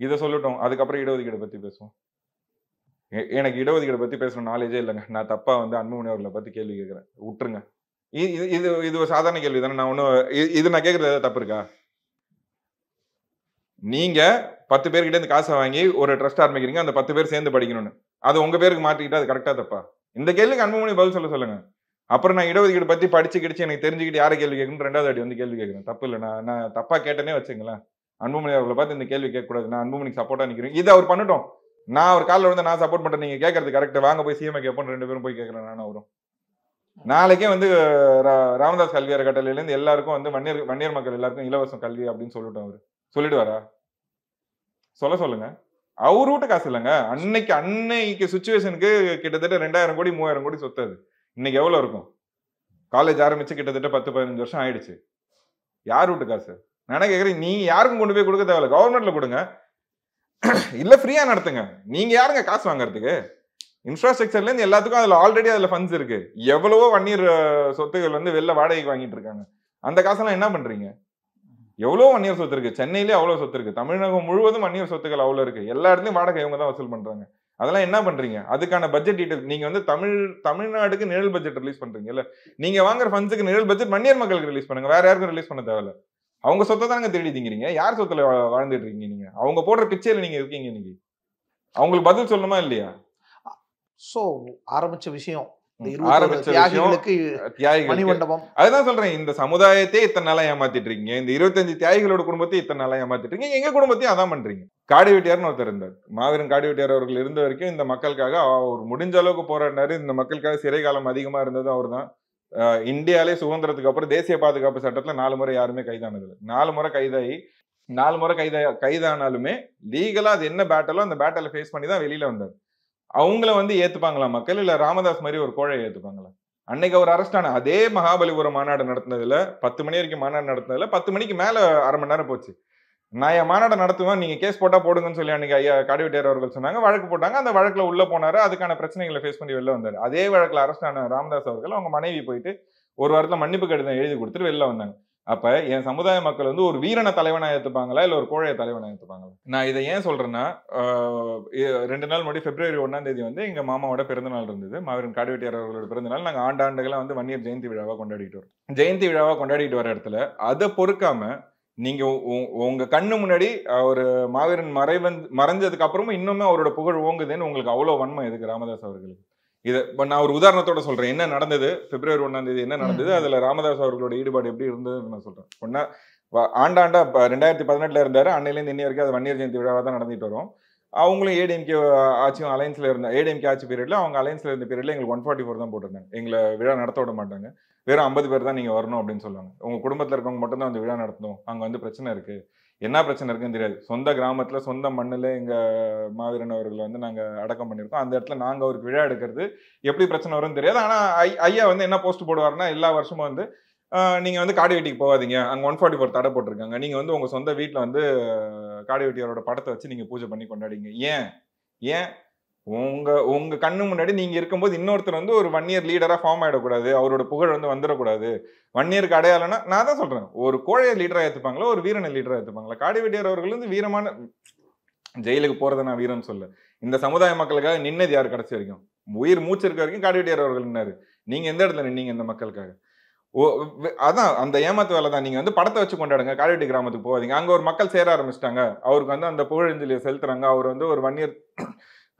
இதை சொல்லட்டும், அதுக்கப்புறம் இடஒதுக்கீடு பத்தி பேசுவோம். எனக்கு இடஒதுக்கீடு பத்தி பேசணும் நாலேஜே இல்லைங்க. நான் தப்பா வந்து அன்புமணி அவர்களை பத்தி கேள்வி கேட்கிறேன், விட்டுருங்க. இது ஒரு சாதாரண கேள்வி தானே. நான் ஒன்னும் இது நான் கேட்கறது ஏதாவது தப்பு இருக்கா? நீங்க 10 பேர்கிட்ட இருந்து காசை வாங்கி ஒரு ட்ரஸ்ட் ஆரம்பிக்கிறீங்க, அந்த 10 பேர் சேர்ந்து படிக்கணும்னு, அது உங்க பேருக்கு மாற்றிக்கிட்டா அது கரெக்டா தப்பா? இந்த கேள்விக்கு அன்புமணி பதில் சொல்லுங்க. அப்புறம் நான் இடஒதுக்கீடு பத்தி படிச்சு எனக்கு தெரிஞ்சுக்கிட்டு யாரை கேள்வி கேட்கணும் 2வது வாட்டி வந்து கேள்வி கேட்கிறேன். தப்பு இல்லை, நான் தப்பா கேட்டேனே வச்சுங்களேன். அன்புமணி அவர்களை பார்த்து இந்த கேள்வி கேட்கக்கூடாது, நான் அன்புமணிக்கு சப்போர்ட்டா நிக்கிறேன், இது அவர் பண்ணட்டும், நான் அவர் காலில் வந்து நான் சப்போர்ட் பண்றேன், நீங்க கேட்கறது கரெக்ட், வாங்க போய் சிஎம் கேட்போம் 2 பேரும் போய் கேட்கறேன். நானும் அவரும் நாளைக்கே வந்து ராமதாஸ் கல்வி அறக்கட்டளையில இருந்து எல்லாருக்கும் வந்து வன்னியர் மக்கள் எல்லாருக்கும் இலவசம் கல்வி அப்படின்னு சொல்லிட்டோம். அவரு சொல்லிடுவாரா? சொல்லுங்க. அவரு வீட்டு காசு இல்லைங்க. அன்னைக்கு சுச்சுவேஷனுக்கு கிட்டத்தட்ட 2000 கோடி 3000 கோடி சொத்து. அது இன்னைக்கு எவ்வளவு இருக்கும்? காலேஜ் ஆரம்பிச்சு கிட்டத்தட்ட 10-15 வருஷம் ஆயிடுச்சு. யார் வீட்டு காசு? நான் கேட்கறேன், நீ யாருக்கும் கொண்டு போய் கொடுக்க தேவையில்ல, கவர்மெண்ட்ல கொடுங்க, இல்ல ஃப்ரீயா நடத்துங்க. நீங்க யாருங்க காசு வாங்கறதுக்கு? இன்ஃப்ராஸ்ட்ரக்சர்ல இருந்து எல்லாத்துக்கும் அதுல ஃபண்ட்ஸ் இருக்கு. எவ்வளவோ வன்னியர் சொத்துகள் வந்து வெளில வாடகைக்கு வாங்கிட்டு இருக்காங்க. அந்த காசெல்லாம் என்ன பண்றீங்க? எவ்வளவு வன்னியர் சொத்து இருக்கு, சென்னையிலே அவ்வளவு சொத்து இருக்கு, தமிழகம் முழுவதும் வன்னியர் சொத்துக்கள் அவ்வளவு இருக்கு, எல்லா இடத்துலயும் வாடகை இவங்க தான் வசூல் பண்றாங்க. அதெல்லாம் என்ன பண்றீங்க? அதுக்கான பட்ஜெட் டீடைல் நீங்க வந்து தமிழ்நாடுக்கு நிழல் பட்ஜெட் ரிலீஸ் பண்றீங்கல்ல, நீங்க வாங்குற ஃபண்ட்ஸுக்கு நிழல் பட்ஜெட் வன்னியர் மக்களுக்கு ரிலீஸ் பண்ணுங்க, வேற யாருக்கும் ரிலீஸ் பண்ண தேவையில்ல. அவங்க சொத்தை தாங்க தேடி திங்கிறீங்க. யார் சொத்துல வாழ்ந்துட்டு இருக்கீங்க நீங்க? அவங்க போடுற பிச்சையில நீங்க இருக்கீங்க. இன்னைக்கு அவங்களுக்கு பதில் சொல்லணுமா இல்லையா? சோ ஆரம்பிச்ச விஷயம் அதுதான் சொல்றேன். இந்த சமுதாயத்தை இத்தனை நாளா ஏமாத்திட்டு இருக்கீங்க, இந்த 25 தியாகிகளோட குடும்பத்தை இத்தனை நாளா ஏமாத்திட்டு இருக்கீங்க, எங்க குடும்பத்தையும் அதான் பண்றீங்க. காடிவெட்டியார்னு ஒருத்தர் இருந்தார், மாவீரன் காடிவெட்டியார் அவர்கள் இருந்த வரைக்கும் இந்த மக்களுக்காக அவர் முடிஞ்ச அளவுக்கு போராடினாரு. இந்த மக்களுக்காக சிறை காலம் அதிகமா இருந்தது அவர் தான். இந்தியாலே சுதந்திரத்துக்கு அப்புறம் தேசிய பாதுகாப்பு சட்டத்துல 4 முறை யாருமே கைதானது. 4 முறை கைதானாலுமே லீகலா அது என்ன பேட்டலோ அந்த பேட்டலை ஃபேஸ் பண்ணி தான் வெளியில வந்தார். அவங்கள வந்து ஏத்துப்பாங்களா மக்கள்? இல்ல ராமதாஸ் மாதிரி ஒரு கோழை ஏத்துப்பாங்களா? அன்னைக்கு அவர் அரெஸ்ட் ஆன அதே மகாபலிபுரம் மாநாடு நடத்தினதுல 10 மணி வரைக்கும் மாநாடு நடத்தினதுல 10 மணிக்கு மேல அரை மணி நேரம் போச்சு. நான் என் மாநாட்டை நடத்துவேன், நீங்க கேஸ் போட்டா போடுங்கன்னு சொல்லி அன்னைக்கு ஐயா காடிவெட்டியார் அவர்கள் சொன்னாங்க. வழக்கு போட்டாங்க. அந்த வழக்குல உள்ள போனாரு. அதுக்கான பிரச்சனைகளை ஃபேஸ் பண்ணி வெளில வந்தாரு. அதே வழக்குல அரெஸ்ட் ஆன ராமதாஸ் அவர்கள் அவங்க மனைவி போயிட்டு ஒரு வாரத்துல மன்னிப்பு கடிதம் எழுதி கொடுத்துட்டு வெளில வந்தாங்க. அப்ப என் சமுதாய மக்கள் வந்து ஒரு வீரனை தலைவனா ஏத்துப்பாங்களா இல்ல ஒரு கோழைய தலைவனா ஏத்துப்பாங்களா? நான் இதை ஏன் சொல்றேன்னா, 2 நாள் முன்னாடி February 1ஆம் தேதி வந்து எங்க மாமாவோட பிறந்தநாள் இருந்தது. மாவீரன் காடிவெட்டியார் அவர்களோட பிறந்தநாள். நாங்க ஆண்டாண்டுகளா வந்து வன்னியர் ஜெயந்தி விழாவா கொண்டாடிட்டு வரோம். ஜெயந்தி விழாவா கொண்டாடிட்டு வர இடத்துல அதை பொறுக்காம நீங்க உங்க கண்ணு முன்னாடி ஒரு மாவீரன் மறைஞ்சதுக்கு அப்புறமும் இன்னுமே அவரோட புகழ் ஓங்குதுன்னு உங்களுக்கு அவ்வளவு வன்மை எதுக்கு ராமதாஸ் அவர்களுக்கு? இதை நான் ஒரு உதாரணத்தோட சொல்றேன். என்ன நடந்தது February 1ஆம் தேதி என்ன நடந்தது, அதுல ராமதாஸ் அவர்களோட ஈடுபாடு எப்படி இருந்ததுன்னு நான் சொல்றேன். ஒன்னா ஆண்டாண்டா 2018 இருந்தாரு. அன்னையிலேருந்து இன்னி வரைக்கும் அது வன்னியர் ஜெயந்தி விழாவா தான் நடந்துட்டு வரும். அவங்களும் ஏடிஎம்கே ஆட்சியும் அலைன்ஸ்ல இருந்தா ஏடிஎம்கே ஆட்சி பீரியட்ல அவங்க அலைன்ஸ்ல இருந்த பீரியட்ல எங்களுக்கு 144 தான் போட்டிருந்தாங்க. எங்களை விழா நடத்த விட மாட்டாங்க. வெறும் 50 பேர் தான் நீங்க வரணும் அப்படின்னு சொல்லுவாங்க. உங்க குடும்பத்துல இருக்கவங்க மட்டும் தான் அந்த விழா நடத்தணும். அங்க வந்து பிரச்சனை இருக்கு, என்ன பிரச்சனை இருக்குன்னு தெரியாது. சொந்த கிராமத்துல சொந்த மண்ணுல எங்க மாவீரன் அவர்களை வந்து நாங்க அடக்கம் பண்ணியிருக்கோம். அந்த இடத்துல நாங்க அவருக்கு விழா எடுக்கிறது எப்படி பிரச்சனை வரும்னு தெரியாது. ஆனா ஐயா வந்து என்ன போஸ்ட் போடுவாருன்னா, எல்லா வருஷமும் வந்து நீங்க வந்து காடிவெட்டிக்கு போகாதீங்க, அங்க 144 தடை போட்டிருக்காங்க, நீங்க வந்து உங்க சொந்த வீட்டுல வந்து காடிவெட்டியாரோட படத்தை வச்சு நீங்க பூஜை பண்ணி கொண்டாடிங்க. ஏன் உங்க கண்ணு முன்னாடி நீங்க இருக்கும்போது இன்னொருத்தர் வந்து ஒரு வன்னியர் லீடரா ஃபார்ம் ஆயிடக்கூடாது, அவரோட புகழ் வந்து வந்துடக்கூடாது. வன்னியருக்கு அடையாளம்னா நான் தான் சொல்றேன், ஒரு கோழைய லீடரா ஏத்துப்பாங்களா ஒரு வீரனை லீடரா ஏத்துப்பாங்களா? காடிவெட்டியார் அவர்கள் வந்து வீரமான ஜெயிலுக்கு போறதை நான் வீரன் சொல்ல. இந்த சமுதாய மக்களுக்காக நின்னது யாரு கடைசி வரைக்கும்? உயிர் மூச்சு இருக்க வரைக்கும் காடிவெட்டியார் அவர்கள் நின்னாரு. நீங்க எந்த இடத்துல நின்னீங்க இந்த மக்களுக்காக? அதான் அந்த ஏமாத்து வேலை தான். நீங்க வந்து படத்தை வச்சு கொண்டாடுங்க, காடிவெட்டி கிராமத்துக்கு போவாதீங்க. அங்க ஒரு மக்கள் சேர ஆரம்பிச்சிட்டாங்க, அவருக்கு வந்து அந்த புகழஞ்சலியை செலுத்துறாங்க. அவர் வந்து ஒரு வன்னியர்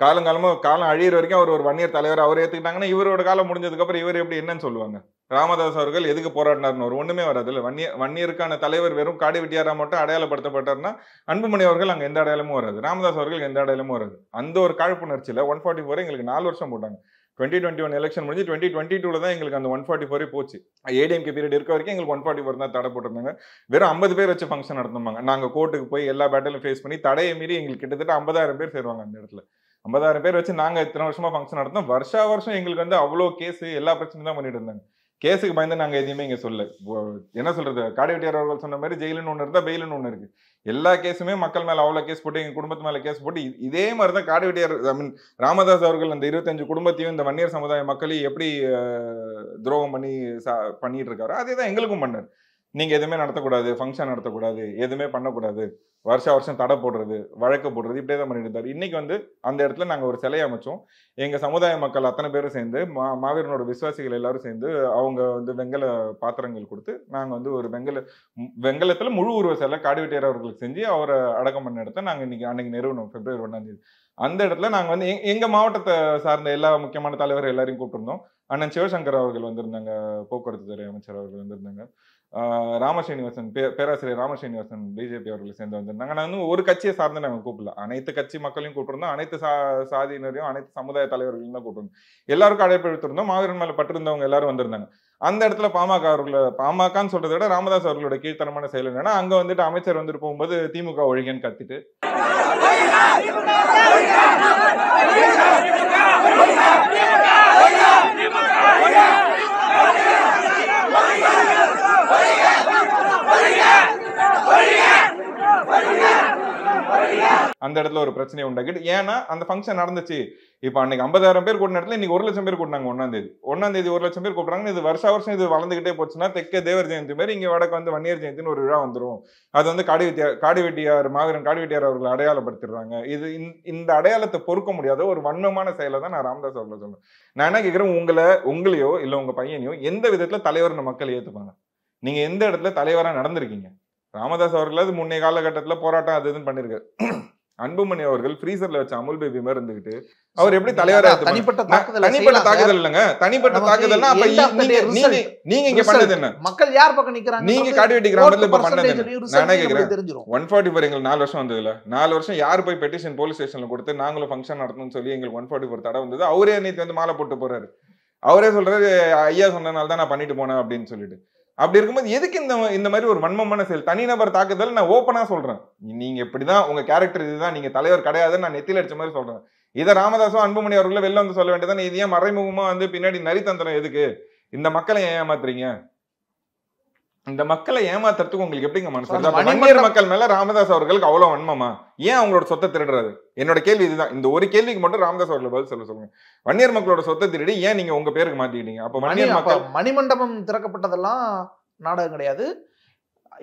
காலம் அழியிற வரைக்கும் அவர் ஒரு வன்னியர் தலைவர் அவர் ஏத்துக்கிட்டாங்கன்னா, இவரோட காலம் முடிஞ்சதுக்கு அப்புறம் இவர் எப்படி என்னன்னு சொல்லுவாங்க? ராமதாஸ் அவர்கள் எதுக்கு போராடினார்னு ஒரு ஒண்ணுமே வராது இல்ல. வன்னியருக்கான தலைவர் வெறும் காடிவெட்டியாரா மட்டும் அடையாளப்படுத்தப்பட்டார்னா அன்புமணி அவர்கள் அங்க எந்த அடையாளமும் வராது, ராமதாஸ் அவர்கள் எந்த அடையாளமும் வராது. அந்த ஒரு காழ்ப்புணர்ச்சியில 144 எங்களுக்கு 4 வருஷம் போட்டாங்க. 2021 எலெக்ஷன் முடிஞ்சு 2022 தான் எங்களுக்கு அந்த 144 போச்சு. ஏடிஎம்கே பீரியட் இருக்க வரைக்கும் எங்களுக்கு 144 தான் தடை போட்டிருந்தாங்க. வெறும் 50 பேர் வச்சு ஃபங்க்ஷன் நடத்துவாங்க. நாங்க கோர்ட்டுக்கு போய் எல்லா பேட்டலும் ஃபேஸ் பண்ணி தடையை மீறி எங்களுக்கு கிட்டத்தட்ட 50,000 பேர் சேருவாங்க அந்த இடத்துல. 50,000 பேர் வச்சு நாங்க இத்தனை வருஷமா ஃபங்க்ஷன் நடத்தோம். வருஷம் எங்களுக்கு வந்து அவ்வளோ கேஸ் எல்லா பிரச்சனையும் தான் பண்ணிட்டு இருந்தாங்க. கேஸுக்கு பயந்து நாங்க எதுவுமே இங்க சொல்ல. என்ன சொல்றது, காடிவெட்டியார் அவர்கள் சொன்ன மாதிரி ஜெயிலுன்னு ஒண்ணு இருந்தா பெயிலுன்னு ஒண்ணு இருக்கு. எல்லா கேஸுமே மக்கள் மேல அவ்வளவு கேஸ் போட்டு எங்க குடும்பத்து மேல கேஸ் போட்டு இதே மாதிரிதான் காடிவெட்டியார் ராமதாஸ் அவர்கள் அந்த 25 குடும்பத்தையும் இந்த வன்னியர் சமுதாய மக்களையும் எப்படி துரோகம் பண்ணிட்டு இருக்காரு, அதே தான் எங்களுக்கும் பண்ணாரு. நீங்க எதுவுமே நடத்தக்கூடாது, ஃபங்க்ஷன் நடத்தக்கூடாது, எதுவுமே பண்ணக்கூடாது, வருஷம் தடை போடுறது, வழக்கு போடுறது, இப்படியே தான் பண்ணிட்டு இருந்தாரு. இன்னைக்கு வந்து அந்த இடத்துல நாங்க ஒரு சிலையை அமைச்சோம். எங்க சமுதாய மக்கள் அத்தனை பேரும் சேர்ந்து மாவீரனோட விசுவாசிகள் எல்லாரும் சேர்ந்து அவங்க வந்து வெங்கல பாத்திரங்கள் கொடுத்து நாங்க வந்து ஒரு வெங்கலத்துல முழு உருவ சிலை காடிவெட்டியார் அவர்களுக்கு செஞ்சு அவரை அடக்கம் பண்ண இடத்த நாங்க அன்னைக்கு நிறுவனம் February 1ஆம் தேதி. அந்த இடத்துல நாங்க வந்து எங்க மாவட்டத்தை சார்ந்த எல்லா முக்கியமான தலைவர் எல்லாரையும் கூப்பிட்டுருந்தோம். அண்ணன் சிவசங்கர் அவர்கள் வந்திருந்தாங்க, போக்குவரத்து துறை அமைச்சர் அவர்கள் வந்திருந்தாங்க. ராமஸ்ரீனிவாசன் பேராசிரியர் ராமஸ்ரீனிவாசன் பிஜேபி அவர்களை சேர்ந்து வந்திருந்தாங்க. நான் வந்து ஒரு கட்சியை சார்ந்து நாங்கள் கூப்பிடல, அனைத்து கட்சி மக்களையும் கூப்பிட்டுருந்தோம், அனைத்து சாதியினரையும் அனைத்து சமுதாய தலைவர்களையும் தான் கூப்பிட்டுருந்தோம். எல்லாருக்கும் அழைப்பு எடுத்திருந்தோம். மாவீரன் மேல பட்டிருந்தவங்க எல்லாரும் வந்திருந்தாங்க. அந்த இடத்துல பாமகன்னு சொல்றதை விட ராமதாஸ் அவர்களோட கீழ்த்தனமான செயல் என்னன்னா, அங்க வந்துட்டு அமைச்சர் வந்துட்டு போகும்போது திமுக ஒழிகன்னு கத்திட்டு அந்த இடத்துல ஒரு பிரச்சனையை உண்டாக்கிட்டு, ஏன்னா அந்த ஃபங்க்ஷன் நடந்துச்சு. இப்ப அன்னைக்கு 50,000 பேர் கூட்டின இடத்துல இன்னைக்கு 1,00,000 பேர் கூட்டினாங்க. 1ஆம் தேதி 1,00,000 பேர் கூப்பிடுறாங்க. இது வருஷம் இது வளர்ந்துகிட்டே போச்சுன்னா தெற்கே தேவர் ஜெயந்தி மாதிரி இங்க வடக்கு வந்து வன்னியர் ஜெயந்தின்னு ஒரு விழா வந்துடும். அது வந்து காடிவெட்டியார் மாவீரன் காடிவெட்டியார் அவர்களை அடையாளப்படுத்திடுறாங்க. இது இந்த அடையாளத்தை பொறுக்க முடியாத ஒரு வன்மமான செயலை தான் நான் ராமதாஸ் அவர்களை சொல்றேன். நான் என்ன கேட்கிறேன், உங்களையோ இல்ல உங்க பையனையோ எந்த விதத்துல தலைவர்னு மக்கள் ஏத்துப்பாங்க? நீங்க எந்த இடத்துல தலைவரா நடந்திருக்கீங்க? ராமதாஸ் அவர்களாவது முன்னைய காலகட்டத்துல போராட்டம் அது இதுன்னு பண்ணிருக்காரு. அன்புமணி அவர்கள் ஃப்ரீசர்ல வச்ச அமுல் பேபி மாதிரி இருந்துகிட்டு அவர் எப்படி தலைவரா? தனிப்பட்ட தாக்குதல் இல்லங்க, தனிப்பட்ட தாக்குதல்னா அப்ப நீங்க இங்க பண்ணது என்ன? மக்கள் யார் பக்கம் நிக்கறாங்க? நீங்க காடிவெட்டி கிராமத்துல இப்ப பண்ணது என்ன? நானே கேக்குறேன். 144 எங்களுக்கு 4 வருஷம் வந்ததுல 4 வருஷம் யார் போய் பெட்டிஷன் போலீஸ் ஸ்டேஷன்ல கொடுத்து நாங்களும் ஃபங்க்ஷன் நடத்தணும்னு சொல்லி எங்களுக்கு 144 தடை வந்தது. அவரே நேத்து வந்து மாலை போட்டு போறாரு. அவரே சொல்றாரு, ஐயா சொன்னனால தான் நான் பண்ணிட்டு போனேன் அப்படின்னு சொல்லிட்டு. அப்படி இருக்கும்போது எதுக்கு இந்த மாதிரி ஒரு வன்மமான செயல், தனிநபர் தாக்குதல்? நான் ஓப்பனா சொல்றேன், நீங்க இப்படிதான், உங்க கேரக்டர் இதுதான், நீங்க தலைவர் கிடையாதுன்னு நான் நெத்தில அடிச்ச மாதிரி சொல்றேன். இதை ராமதாஸும் அன்புமணி அவர்களும் வெளில வந்து சொல்ல வேண்டியதான். இது ஏன் மறைமுகமா வந்து பின்னாடி நரித்தந்திரம் எதுக்கு? இந்த மக்களை ஏன் ஏமாத்துறீங்க? இந்த மக்களை ஏமாத்துறதுக்கு உங்களுக்கு எப்படிங்க மனசு வருது? அப்ப வன்னியர் மக்கள் மேல ராமதாஸ் அவர்களுக்கு அவ்வளவு வன்மமா? ஏன் அவங்களோட சொத்தை திருடுறாரு? என்னோட கேள்வி இதுதான். இந்த ஒரு கேள்விக்கு மட்டும் ராமதாஸ் அவர்கள் பதில் சொல்லுங்க. வன்னியர் மக்களோட சொத்தை திருடி ஏன் நீங்க உங்க பேருக்கு மாத்திக்கிட்டீங்க? அப்ப வன்னியர் மக்கள் மணிமண்டபம் திறக்கப்பட்டதெல்லாம் நாடகம் கிடையாது,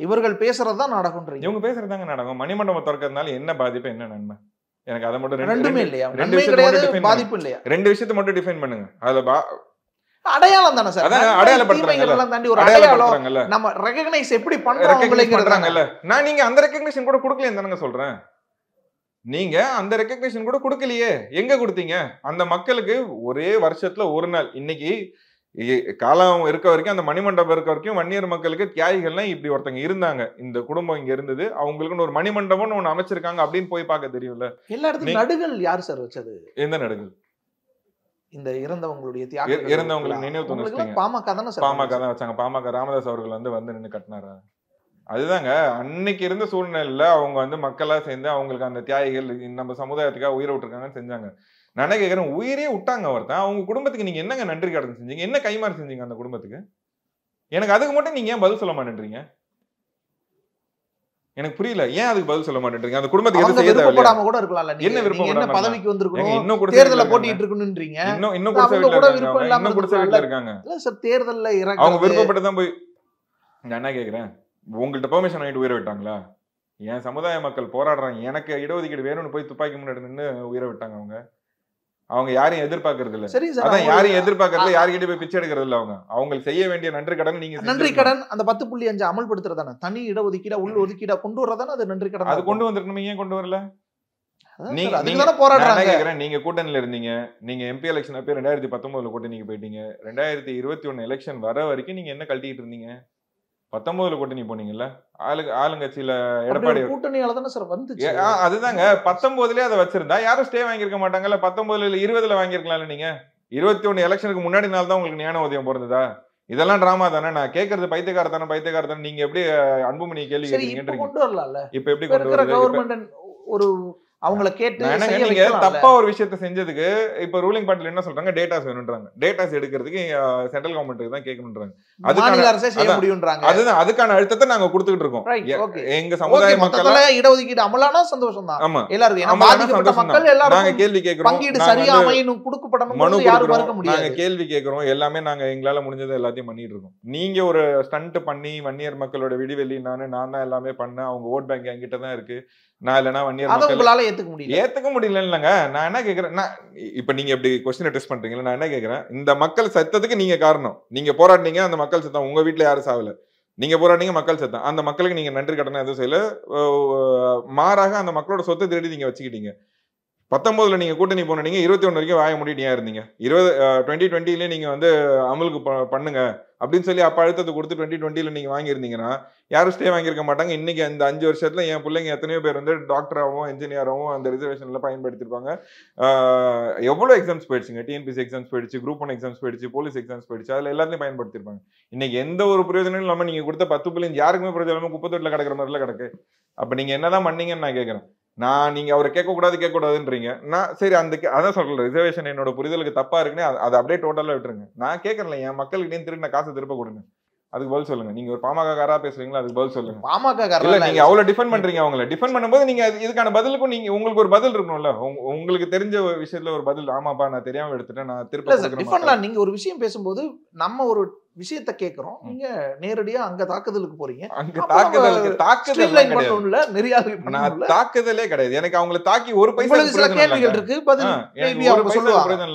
இவர்கள் பேசுறதுதான் நாடகம்ன்றீங்க. இவங்க பேசுறதாங்க நாடகம். மணிமண்டபம் திறக்கிறதுனால என்ன பாதிப்பு, என்ன நன்மை? எனக்கு அதை மட்டும் ரெண்டுமே இல்லையா? நன்மை கிடையாது, பாதிப்பு இல்லையா? ரெண்டு விஷயத்தை மட்டும் டிஃபைன் பண்ணுங்க. அதுல அடையாளம் தானே சார். அடையாளப்படுத்துறாங்கல்ல, தாண்டி ஒரு அடையாளம் நம்ம ரெகக்னைஸ் எப்படி பண்றாங்கங்கறதுல நான் நீங்க அந்த ரெகக்னிஷன் கூட கொடுக்கலையே தானங்க சொல்றேன். நீங்க அந்த ரெகக்னிஷன் கூட கொடுக்கலையே. எங்க கொடுத்தீங்க? அந்த மக்களுக்கு ஒரே வருஷத்துல ஒரு நாள், இன்னைக்கு காலம் இருக்க வரைக்கும், அந்த மணிமண்டபம் இருக்க வரைக்கும் வன்னியர் மக்களுக்கு தியாகிகள்லாம் இப்படி ஒருத்தங்க இருந்தாங்க, இந்த குடும்பம் இங்க இருந்தது, அவங்களுக்குன்னு ஒரு மணிமண்டபம்னு ஒண்ணு அமைச்சிருக்காங்க அப்படின்னு போய் பார்க்க தெரியும்ல. எல்லா இடத்துலயும் நடுகள் யார் சார் வச்சது? எந்த நடுகள்? இந்த இறந்தவங்களுடைய இறந்தவங்களுக்கு நினைவு தோணுச்சு. பாமக தானே சார். பாமக தான் வச்சாங்க. பாமக ராமதாஸ் அவர்கள் வந்து நின்று கட்டினாரா? அதுதாங்க அன்னைக்கு இருந்த சூழ்நிலையில அவங்க வந்து மக்களா சேர்ந்து அவங்களுக்கு அந்த தியாகிகள் நம்ம சமுதாயத்துக்காக உயிரை விட்டுருக்காங்கன்னு செஞ்சாங்க. நான் கேட்கிறேன், உயிரே விட்டாங்க ஒருத்தன், அவங்க குடும்பத்துக்கு நீங்க என்னங்க நன்றி கடன் செஞ்சீங்க? என்ன கைமாறு செஞ்சீங்க அந்த குடும்பத்துக்கு? எனக்கு அதுக்கு மட்டும் நீங்க ஏன் பதில் சொல்ல மாட்டேன்றீங்க? எனக்கு புரியல. ஏன் அதுக்கு பதில் சொல்ல மாட்டேன்றீங்க? அந்த குடும்பத்துக்கு எது செய்ய தேவையில்லை? கூட இருக்கலாம்ல. என்ன விருப்பம்? என்ன பதவிக்கு வந்திருக்கணும், இன்னும் கூட தேர்தல்ல போட்டிட்டு இருக்கணும்ன்றீங்க. இன்னும் கூட விருப்பம் இல்லாம வீட்டுல இருக்காங்க. இல்ல சார், தேர்தல்ல அவங்க விருப்பப்பட்டு தான் போய். நான் என்ன கேக்குறேன், உங்கள்ட்ட பெர்மிஷன் வாங்கிட்டு உயிரை விட்டாங்களா? என் சமுதாய மக்கள் போராடுறாங்க, எனக்கு இடஒதுக்கீடு வேணும்னு போய் துப்பாக்கி முன்னாடி நின்று உயிரை விட்டாங்க. அவங்க யாரையும் எதிர்பார்க்கறது இல்ல. அதான் யாரையும் எதிர்பார்க்கறது, யாருக்கிட்ட போய் பிச்சை எடுக்கிறது இல்ல. அவங்களுக்கு செய்ய வேண்டிய நன்றி கடன் நீங்க நன்றி கடன் அந்த 10.5 அமல்படுத்துறதானே, தனி இடஒதுக்கீடா உள் ஒதுக்கீடா கொண்டு வரதானே அது நன்றி கடன். அது கொண்டு வந்திருக்கணும், ஏன் கொண்டு வரல? நீங்க போராடுறாங்க. நீங்க கூட்டணியில இருந்தீங்க, நீங்க எம்பி எலெக்ஷன் அப்ப 2019 கூட்டணிக்கு போயிட்டீங்க. 2021 எலெக்ஷன் வர வரைக்கும் நீங்க என்ன கழட்டிட்டு இருந்தீங்க? 19 கூட்டணி போனீங்கல்ல, ஆளுங்கட்சியில எடப்பாடி கூட்டணியால தானே சார் வந்துச்சு. அதுதாங்க 19லயே அதை வச்சிருந்தா யாரும் ஸ்டே வாங்கியிருக்க மாட்டாங்கல்ல. 19 இல்ல 20ல வாங்கியிருக்கலாம்ல. நீங்க 21 எலெக்ஷனுக்கு முன்னாடி நாள் தான் உங்களுக்கு ஞான உதயம் பிறந்ததா? இதெல்லாம் டிராமா தானே. நான் கேட்கறது பைத்தியக்காரத்தானே. நீங்க எப்படி அன்புமணி கேள்வி கேட்டீங்க? கொண்டு வரலாம்ல. இப்ப எப்படி கொண்டு வரது? கவர்மெண்ட் ஒரு அவங்கள கேட்டு நீங்க தப்பா ஒரு விஷயத்தை செஞ்சதுக்கு இப்ப ரூலிங் பார்ட்டில என்ன சொல்றாங்க? டேட்டாஸ் வேணும்ன்றாங்க. டேட்டாஸ் எடுக்கிறதுக்கு சென்ட்ரல் கவர்மெண்ட்டுக்கு தான் கேட்கணும்ன்றாங்க. அதுதான் அதுக்கான அழுத்தத்தை நாங்க கொடுத்துக்கிட்டு இருக்கோம். எங்க சமுதாய மக்கள் இடஒதுக்கீடு அமலானா சந்தோஷம் தான். ஆமா, எல்லாரும் பாதிக்கப்பட்ட மக்கள் எல்லாரும் நாங்க கேள்வி கேட்கிறோம். பங்கீடு சரியா அமையணும், கொடுக்கப்படணும், மனு யாரும் மறுக்க முடியாது. நாங்க கேள்வி கேட்கிறோம். எல்லாமே நாங்க எங்களால முடிஞ்சது எல்லாத்தையும் பண்ணிட்டு இருக்கோம். நீங்க ஒரு ஸ்டண்ட் பண்ணி வன்னியர் மக்களோட விடிவெளி நான் தான் எல்லாமே பண்ணேன், அவங்க ஓட் பேங்க் என்கிட்ட தான் இருக்கு, நான் இல்லைன்னா வன்னியர் மக்கள் ஏத்துக்க முடியல இல்லைங்க. நான் என்ன கேட்கிறேன், இப்ப நீங்க எப்படி கொஸ்டின் டெஸ்ட் பண்றீங்களா? நான் என்ன கேட்கிறேன், இந்த மக்கள் சத்தத்துக்கு நீங்க காரணம். நீங்க போராடினீங்க, அந்த மக்கள் சத்தம். உங்க வீட்டுல யாரும் சாவல, நீங்க போராடினீங்க, மக்கள் சத்தம். அந்த மக்களுக்கு நீங்க நன்றி கடனை எதுவும் செய்யல. மாறாக அந்த மக்களோட சொத்தை திருடி நீங்க வச்சுக்கிட்டீங்க. 19ல நீங்க கூட்டணி போனீங்க, 21 வரைக்கும் வாய முடிட்டியா இருந்தீங்க. 2020 நீங்க வந்து அமலுக்கு பண்ணுங்க அப்படின்னு சொல்லி அப்ப அழுத்தத்தை கொடுத்து 2020 நீங்க வாங்கியிருந்தீங்கன்னா யாரும் ஸ்டே வாங்கியிருக்க மாட்டாங்க. இன்னைக்கு இந்த 5 வருஷத்துல என் பிள்ளைங்க எத்தனையோ பேர் வந்து டாக்டராகவும் என்ஜினியராகவும் அந்த ரிசர்வேஷன்ல பயன்படுத்திருப்பாங்க. எவ்வளவு எக்ஸாம்ஸ் போயிடுச்சுங்க, டிஎன்பிசி எக்ஸாம்ஸ் போயிடுச்சு, குரூப் 1 எக்ஸாம்ஸ் போயிடுச்சு, போலீஸ் எக்ஸாம்ஸ் போயிடுச்சு, அதுல எல்லாத்தையும் பயன்படுத்திருப்பாங்க. இன்னைக்கு எந்த ஒரு பிரயோஜனம் இல்லாம நீங்க கொடுத்த 10 பிள்ளைங்க யாருக்குமே பிரயோஜனம் இல்லாம குப்பத்தொட்டில கிடக்கிற மாதிரிலாம் கிடக்கு. அப்ப நீங்க என்னதான் பண்ணீங்கன்னு நான் கேட்கறேன். நீங்க அவரை கேட்கக்கூடாதுன்றீங்க. நான் சரி, அதான் சொல்றேன், ரிசர்வேஷன் என்னோட புரிதலுக்கு தப்பா இருக்குன்னு அதை அப்படியே டோட்டலா விட்டுருங்க. நான் கேட்கறேன், என் மக்களுக்கு திருடின காசு திருப்ப கொடுங்க. அதுக்கு பதில் சொல்லுங்க. நீங்க ஒரு பாமக காரா பேசுறீங்களா? அதுக்கு பதில் சொல்லுங்க. பாமக இல்ல, நீங்க அவ்வளவு டிஃபெண்ட் பண்றீங்க. அவங்களை டிஃபெண்ட் பண்ணும்போது நீங்க இதுக்கான பதிலுக்கும் நீங்க உங்களுக்கு ஒரு பதில் இருக்கணும்ல. உங்களுக்கு தெரிஞ்ச விஷயத்துல ஒரு பதில். ஆமாப்பா, நான் தெரியாம எடுத்துட்டேன், நான் திருப்பி. நீங்க ஒரு விஷயம் பேசும்போது நம்ம ஒரு விஷயத்த கேக்குறோம், நீங்க நேரடியா அங்க தாக்குதலுக்கு போறீங்க. அங்க தாக்குதலே கிடையாது. எனக்கு அவங்களை தாக்கி ஒரு பைசா கேள்விகள் இருக்கு, பதில்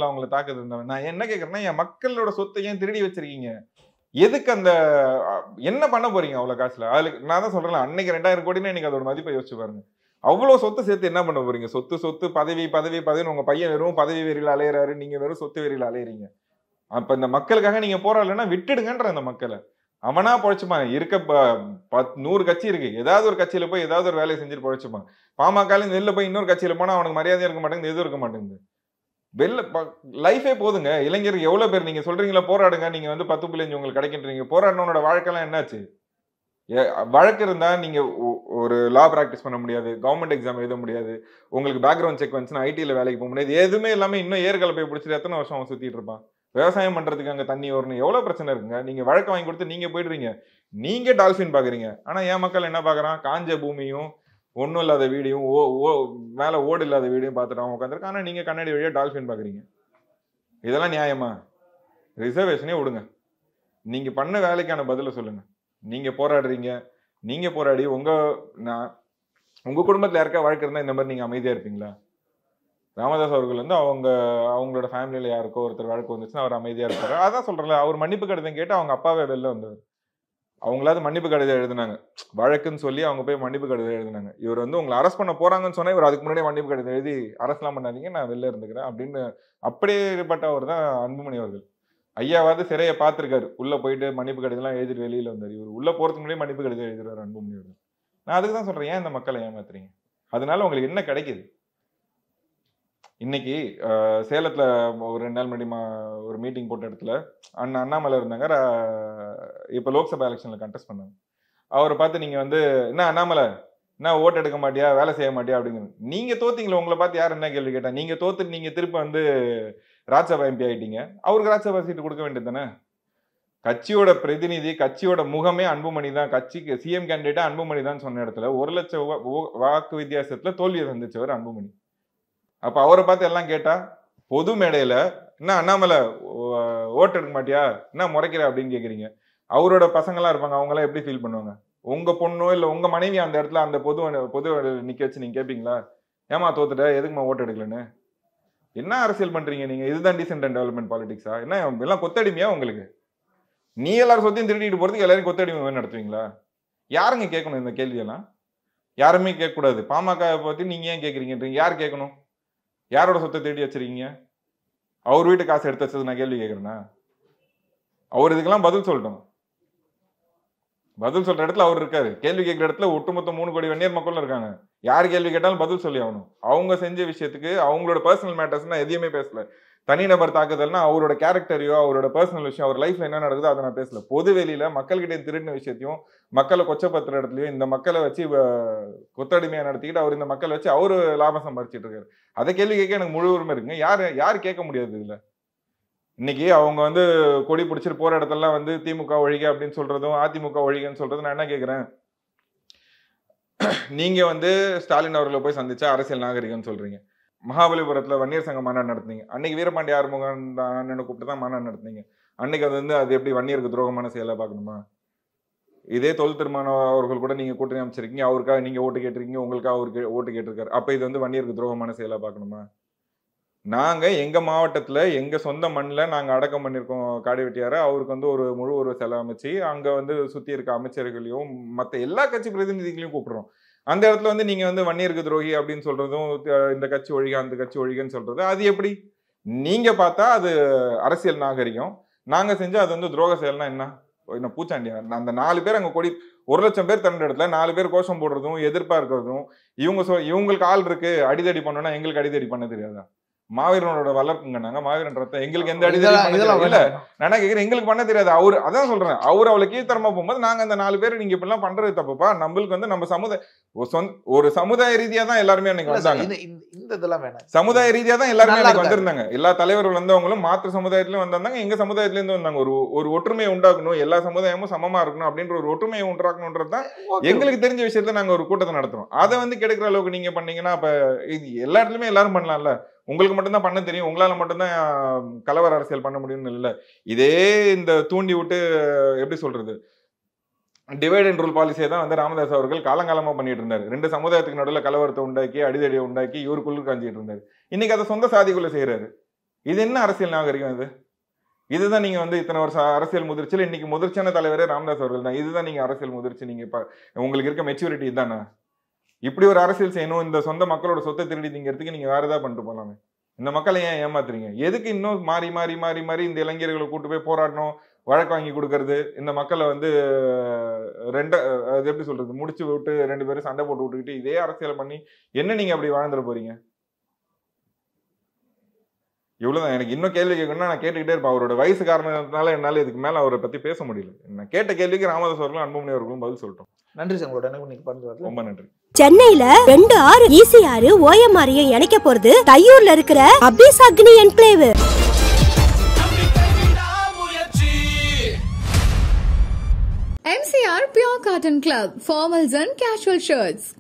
அவங்களை தாக்குதல். நான் என்ன கேக்குறேன்னா, என் மக்களோட சொத்தை ஏன் திருடி வச்சிருக்கீங்க? எதுக்கு அந்த என்ன பண்ண போறீங்க அவ்வளவு காசுல? அதுக்கு நான் தான் சொல்றேன், அன்னைக்கு 2000 கோடினா இன்னைக்கு அதோட மதிப்பை யோசிச்சு பாருங்க. அவ்வளவு சொத்து சேர்த்து என்ன பண்ண போறீங்க? சொத்து பதவி. உங்க பையன் வெறும் பதவி வெறியில அலையிறாரு, நீங்க வெறும் சொத்து வெறியில அலையறீங்க. அப்ப இந்த மக்களுக்காக நீங்க போராடலன்னா விட்டுடுங்கன்ற அந்த மக்களை. அவனா பொழைச்சுப்பான். இருக்க 100 கட்சி இருக்கு, ஏதாவது ஒரு கட்சியில போய் ஏதாவது ஒரு வேலையை செஞ்சுட்டு பொழைச்சுப்பான். பாமக வெளில போய் இன்னொரு கட்சியில போனா அவனுக்கு மரியாதையா இருக்க மாட்டேங்குது, எதுவும் இருக்க மாட்டேங்குது. லைஃபே போதுங்க. இளைஞருக்கு எவ்வளவு பேர் நீங்க சொல்றீங்களா போராடுங்க, நீங்க வந்து 10 உங்களுக்கு கிடைக்கின்றீங்க. போராடினோட வாழ்க்கைலாம் என்னாச்சு? வழக்கு இருந்தா நீங்க ஒரு லா பிராக்டிஸ் பண்ண முடியாது, கவர்மெண்ட் எக்ஸாம் எழுத முடியாது, உங்களுக்கு பேக்ரவுண்ட் செக் வந்துச்சுன்னா ஐடில வேலைக்கு போக முடியாது, எதுவுமே எல்லாமே இன்னும் ஏற்கலை போய் பிடிச்சிட்டு எத்தனை வருஷம் அவன் சுத்திட்டு இருப்பான்? விவசாயம் பண்றதுக்கு அங்க தண்ணி வரணும், எவ்வளவு பிரச்சனை இருக்குங்க. நீங்க வழக்கு வாங்கி கொடுத்து நீங்க போயிடுறீங்க, நீங்க டால்பின் பாக்குறீங்க. ஆனா என் மக்கள் என்ன பாக்குறான், காஞ்ச பூமியும் ஒன்றும் இல்லாத வீடியும் மேல ஓடு இல்லாத வீடியும் பார்த்துட்டு அவங்க உட்காந்துருக்கு. ஆனா நீங்க கண்ணாடி வழியா டால்பின் பாக்குறீங்க. இதெல்லாம் நியாயமா? ரிசர்வேஷனே விடுங்க, நீங்க பண்ண வேலைக்கான பதில சொல்லுங்க. நீங்க போராடுறீங்க, நீங்க போராடி உங்க குடும்பத்துல யாருக்கா வழக்கு இருந்தா இந்த மாதிரி நீங்க அமைதியா இருப்பீங்களா? ராமதாஸ் அவர்கள் வந்து அவங்களோட ஃபேமிலியில யாருக்கோ ஒருத்தர் வழக்கு வந்துச்சுன்னா அவர் அமைதியா இருப்பாரு. அதான் சொல்றேன்ல, அவர் மன்னிப்பு கடிதம் கேட்டு அவங்க அப்பாவே வெளில வந்தார். அவங்களாவது மன்னிப்பு கடிதம் எழுதினாங்க, வழக்குன்னு சொல்லி அவங்க போய் மன்னிப்பு கடிதம் எழுதினாங்க. இவர் வந்து உங்களை அரெஸ்ட் பண்ண போறாங்கன்னு சொன்னா இவர் அதுக்கு முன்னாடியே மன்னிப்பு கடிதம் எழுதி அரெஸ்ட்லாம் பண்ணாதீங்க, நான் வெளில இருந்துக்கிறேன் அப்படின்னு அப்படியேப்பட்டவர் தான் அன்புமணி அவர்கள். ஐயாவது சிறையை பார்த்திருக்காரு, உள்ள போயிட்டு மன்னிப்பு கடிதம்லாம் எழுதிட்டு வெளியில வந்தார். இவர் உள்ள போறதுக்கு முன்னாடியே மன்னிப்பு கடிதம் எழுதுறாரு அன்புமணி அவர்கள். நான் அதுக்கு தான் சொல்றேன், ஏன் இந்த மக்களை ஏமாத்துறீங்க? அதனால உங்களுக்கு என்ன கிடைக்குது? இன்னைக்கு சேலத்துல ஒரு 2 நாள் முன்னாடி ஒரு மீட்டிங் போட்ட இடத்துல அண்ணாமலை இருந்தாங்க. இப்ப லோக்சபா எலெக்ஷன்ல கண்டெஸ்ட் பண்ணாங்க. அவரை பார்த்து நீங்க வந்து என்ன அண்ணாமலை என்ன ஓட்டு எடுக்க மாட்டியா, வேலை செய்ய மாட்டியா அப்படிங்கிறது. நீங்க தோத்தீங்களா? உங்களை பார்த்து யார் என்ன கேள்வி கேட்டா? நீங்க தோத்து நீங்க திருப்பி வந்து ராஜ்யசபா எம்பி ஆயிட்டீங்க, அவருக்கு ராஜ்யசபா சீட்டு கொடுக்க வேண்டியது தானே? கட்சியோட பிரதிநிதி, கட்சியோட முகமே அன்புமணி தான், கட்சிக்கு சிஎம் கேண்டிடேட்டா அன்புமணி தான் சொன்ன இடத்துல 1 லட்சம் வாக்கு வித்தியாசத்துல தோல்வியை சந்திச்சவர் அன்புமணி. அப்ப அவரை பார்த்து எல்லாம் கேட்டா பொது மேடையில என்ன அண்ணாமலை ஓட்டு எடுக்க மாட்டியா, என்ன முறைக்கிற அப்படின்னு கேக்குறீங்க. அவரோட பசங்கள்லாம் இருப்பாங்க, அவங்க எல்லாம் எப்படி ஃபீல் பண்ணுவாங்க? உங்க பொண்ணோ இல்ல உங்க மனைவி அந்த இடத்துல அந்த பொது நிக்க வச்சு நீங்க கேட்பீங்களா, ஏமா தோத்துட்ட, எதுக்குமா ஓட்டு எடுக்கலன்னு? என்ன அரசியல் பண்றீங்க நீங்க? இதுதான் டீசென்ட் அண்ட் டெவலப்மெண்ட் பாலிடிக்ஸா? என்ன எல்லாம் கொத்தடிமையா உங்களுக்கு? நீ எல்லாரும் சொத்தையும் திருடிட்டு போறதுக்கு எல்லாரும் கொத்தடிமை நடத்துவீங்களா? யாருங்க கேட்கணும் இந்த கேள்வியெல்லாம்? யாருமே கேட்க கூடாது. பாமக பத்தி நீங்க ஏன் கேட்கறீங்கன்றீங்க? யார் கேட்கணும்? யாரோட சொத்தை தேடி வச்சிருக்கீங்க? அவர் வீட்டு காசு எடுத்து வச்சது நான் கேள்வி கேட்கறேன்னா? அவர் இதுக்கெல்லாம் பதில் சொல்லட்டும். பதில் சொல்ற இடத்துல அவர் இருக்காரு, கேள்வி கேட்கிற இடத்துல ஒட்டுமொத்த 3 கோடி வன்னியர் மக்களும் இருக்காங்க. யார் கேள்வி கேட்டாலும் பதில் சொல்லி ஆகணும். அவங்க செஞ்ச விஷயத்துக்கு அவங்களோட பர்சனல் மேட்டர்ஸ் நான் எதையுமே பேசல. தனிநபர் தாக்குதல்னா அவரோட கேரக்டரையோ அவரோட பர்சனல் விஷயம், அவர் லைஃப்ல என்ன நடக்குதோ அதை நான் பேசல. பொது வெளியில மக்கள்கிட்ட திருடின விஷயத்தையும் மக்களை கொச்சப்படுத்துற இடத்துலயும் இந்த மக்களை வச்சு கொத்தடிமையா நடத்திக்கிட்டு அவர் இந்த மக்களை வச்சு அவரு லாபம் சம்பாரிச்சிட்டு இருக்காரு. அதை கேள்வி கேட்க எனக்கு முழு உரிமை இருக்குங்க. யாரு கேட்க முடியாது இதுல? இன்னைக்கு அவங்க வந்து கொடி பிடிச்சிட்டு போற இடத்தெல்லாம் வந்து திமுக ஒழிக அப்படின்னு சொல்றதும் அதிமுக ஒழிகன்னு சொல்றதும் நான் என்ன கேட்கிறேன், நீங்க வந்து ஸ்டாலின் அவர்களை போய் சந்திச்சா அரசியல் நாகரிகம்னு சொல்றீங்க. மகாபலிபுரத்துல வன்னியர் சங்க மாநாடு நடத்துனீங்க. அன்னைக்கு வீரபாண்டிய ஆறுமுகன் அண்ணனை கூப்பிட்டு தான் மாநாடு நடத்துனீங்க. அன்னைக்கு அது வந்து அது எப்படி வன்னியருக்கு துரோகமான செயலா பார்க்கணுமா? இதே தொல் திருமானம் அவர்கள் கூட நீங்க கூட்டணி அமைச்சிருக்கீங்க, அவருக்காக நீங்க ஓட்டு கேட்டிருக்கீங்க, உங்களுக்காக அவருக்கு ஓட்டு கேட்டிருக்காரு. அப்ப இது வந்து வன்னியருக்கு துரோகமான செயலா பார்க்கணுமா? நாங்க எங்க மாவட்டத்துல எங்க சொந்த மண்ணில் நாங்க அடக்கம் பண்ணிருக்கோம் காடி வெட்டியார. அவருக்கு வந்து ஒரு முழு ஒரு செல அமைச்சு அங்க வந்து சுத்தி இருக்க அமைச்சர்களையும் மற்ற எல்லா கட்சி பிரதிநிதிகளையும் கூப்பிடுறோம். அந்த இடத்துல வந்து நீங்க வந்து வன்னியருக்கு துரோகி அப்படின்னு சொல்றதும் இந்த கட்சி ஒழிக அந்த கட்சி ஒழிகன்னு சொல்றது அது எப்படி? நீங்க பார்த்தா அது அரசியல் நாகரிகம், நாங்க செஞ்சா அது வந்து துரோக செயல்னா என்ன பூச்சாண்டியா? அந்த 4 பேர் அங்க கொடி 1 லட்சம் பேர் தண்ட இடத்துல 4 பேர் கோஷம் போடுறதும் எதிர்ப்பா இருக்கிறதும் இவங்களுக்கு ஆள் இருக்கு அடிதடி பண்ணணும்னா எங்களுக்கு அடிதடி பண்ண தெரியாதா? மாவீரனோட வளர்ப்புங்க நாங்க, மாவீரன் ரத்தம், எங்களுக்கு எந்த அடிதடி இல்ல. நான் கேட்கிறேன், எங்களுக்கு பண்ண தெரியாது. அவரு அதான் சொல்றேன், அவர் அவளை கீழ்த்தரமா போகும்போது நாங்க அந்த 4 பேர் நீங்க இப்பெல்லாம் பண்றது தப்புப்பா. நம்மளுக்கு வந்து நம்ம ஒரு சமுதாய ரீதியா தான் எல்லாருமே அன்னைக்கு வந்தாங்க. சமுதாய ரீதியா தான் எல்லாருமே அன்னைக்கு வந்திருந்தாங்க. எல்லா தலைவர்கள் வந்தவங்களும் மாற்று சமுதாயத்திலயும் வந்தாங்க, எங்க சமுதாயத்துல இருந்து வந்தாங்க. ஒரு ஒற்றுமையை உண்டாக்கணும், எல்லா சமுதாயமும் சமமா இருக்கணும் அப்படின்ற ஒரு ஒற்றுமையை உண்டாக்கணும்ன்றதுதான் எங்களுக்கு தெரிஞ்ச விஷயத்த நாங்க ஒரு கூட்டத்தை நடத்துறோம். அதை வந்து கெடுக்கிற அளவுக்கு நீங்க பண்ணீங்கன்னா அப்ப இது எல்லா இடத்துலயுமே எல்லாரும் பண்ணலாம்ல. உங்களுக்கு மட்டும்தான் பண்ண தெரியும், உங்களால மட்டும்தான் கலவர அரசியல் பண்ண முடியும்னு இல்லை. இதே இந்த தூண்டி விட்டு எப்படி சொல்றது டிவைட் அண்ட் ரூல் பாலிசியை தான் வந்து ராமதாஸ் அவர்கள் காலங்காலமா பண்ணிட்டு இருந்தாரு. 2 சமுதாயத்துக்கு நடுவில் கலவரத்தை உண்டாக்கி அடிதடியை உண்டாக்கி இவருக்குள்ள காஞ்சிட்டு இருந்தாரு. இன்னைக்கு அதை சொந்த சாதிக்குள்ள செய்யறாரு. இது என்ன அரசியல் நாகரிகம்? இதுதான் நீங்க வந்து இத்தனை வருஷம் அரசியல் முதிர்ச்சியில் இன்னைக்கு முதிர்ச்சியான தலைவரே ராமதாஸ் அவர்கள் தான். இதுதான் நீங்க அரசியல் முதிர்ச்சி, நீங்க இப்ப உங்களுக்கு இருக்க மெச்சூரிட்டி தானே? இப்படி ஒரு அரசியல் செய்யணும், இந்த சொந்த மக்களோட சொத்தை திருடி திங்கிறதுக்கு நீங்க வேற ஏதாவது பண்ணிட்டு போலாமே. இந்த மக்களை ஏன் ஏமாத்துறீங்க? எதுக்கு இன்னும் மாறி மாறி மாறி மாறி இந்த இளைஞர்களை கூட்டு போய் போராடணும், வழக்கு வாங்கி கொடுக்கறது, இந்த மக்களை வந்து அது எப்படி சொல்றது முடிச்சு விட்டு 2 பேரும் சண்டை போட்டு விட்டுக்கிட்டு இதே அரசியல் பண்ணி என்ன நீங்க அப்படி வாழ்ந்துட போறீங்க? இவ்வளவுதான். எனக்கு இன்னும் கேள்வி கேட்கணும்னா நான் கேட்டுக்கிட்டே இருப்பேன். அவரோட வயசு காரணத்தினால என்னால இதுக்கு மேல அவரை பத்தி பேச முடியல. நான் கேட்ட கேள்விக்கு ராமதாஸ் அவர்களும் அன்புமணி அவர்களும் பதில் சொல்லிட்டோம். நன்றி சார், ரொம்ப நன்றி. சென்னையில 2 ஆறு ஈசி ஆறு ஓஎம்ஆரையும் இணைக்க போறது தையூர்ல இருக்கிற அபிஸ் அக்னி enclave. ECR Pure Cotton Club, formals and casual shirts.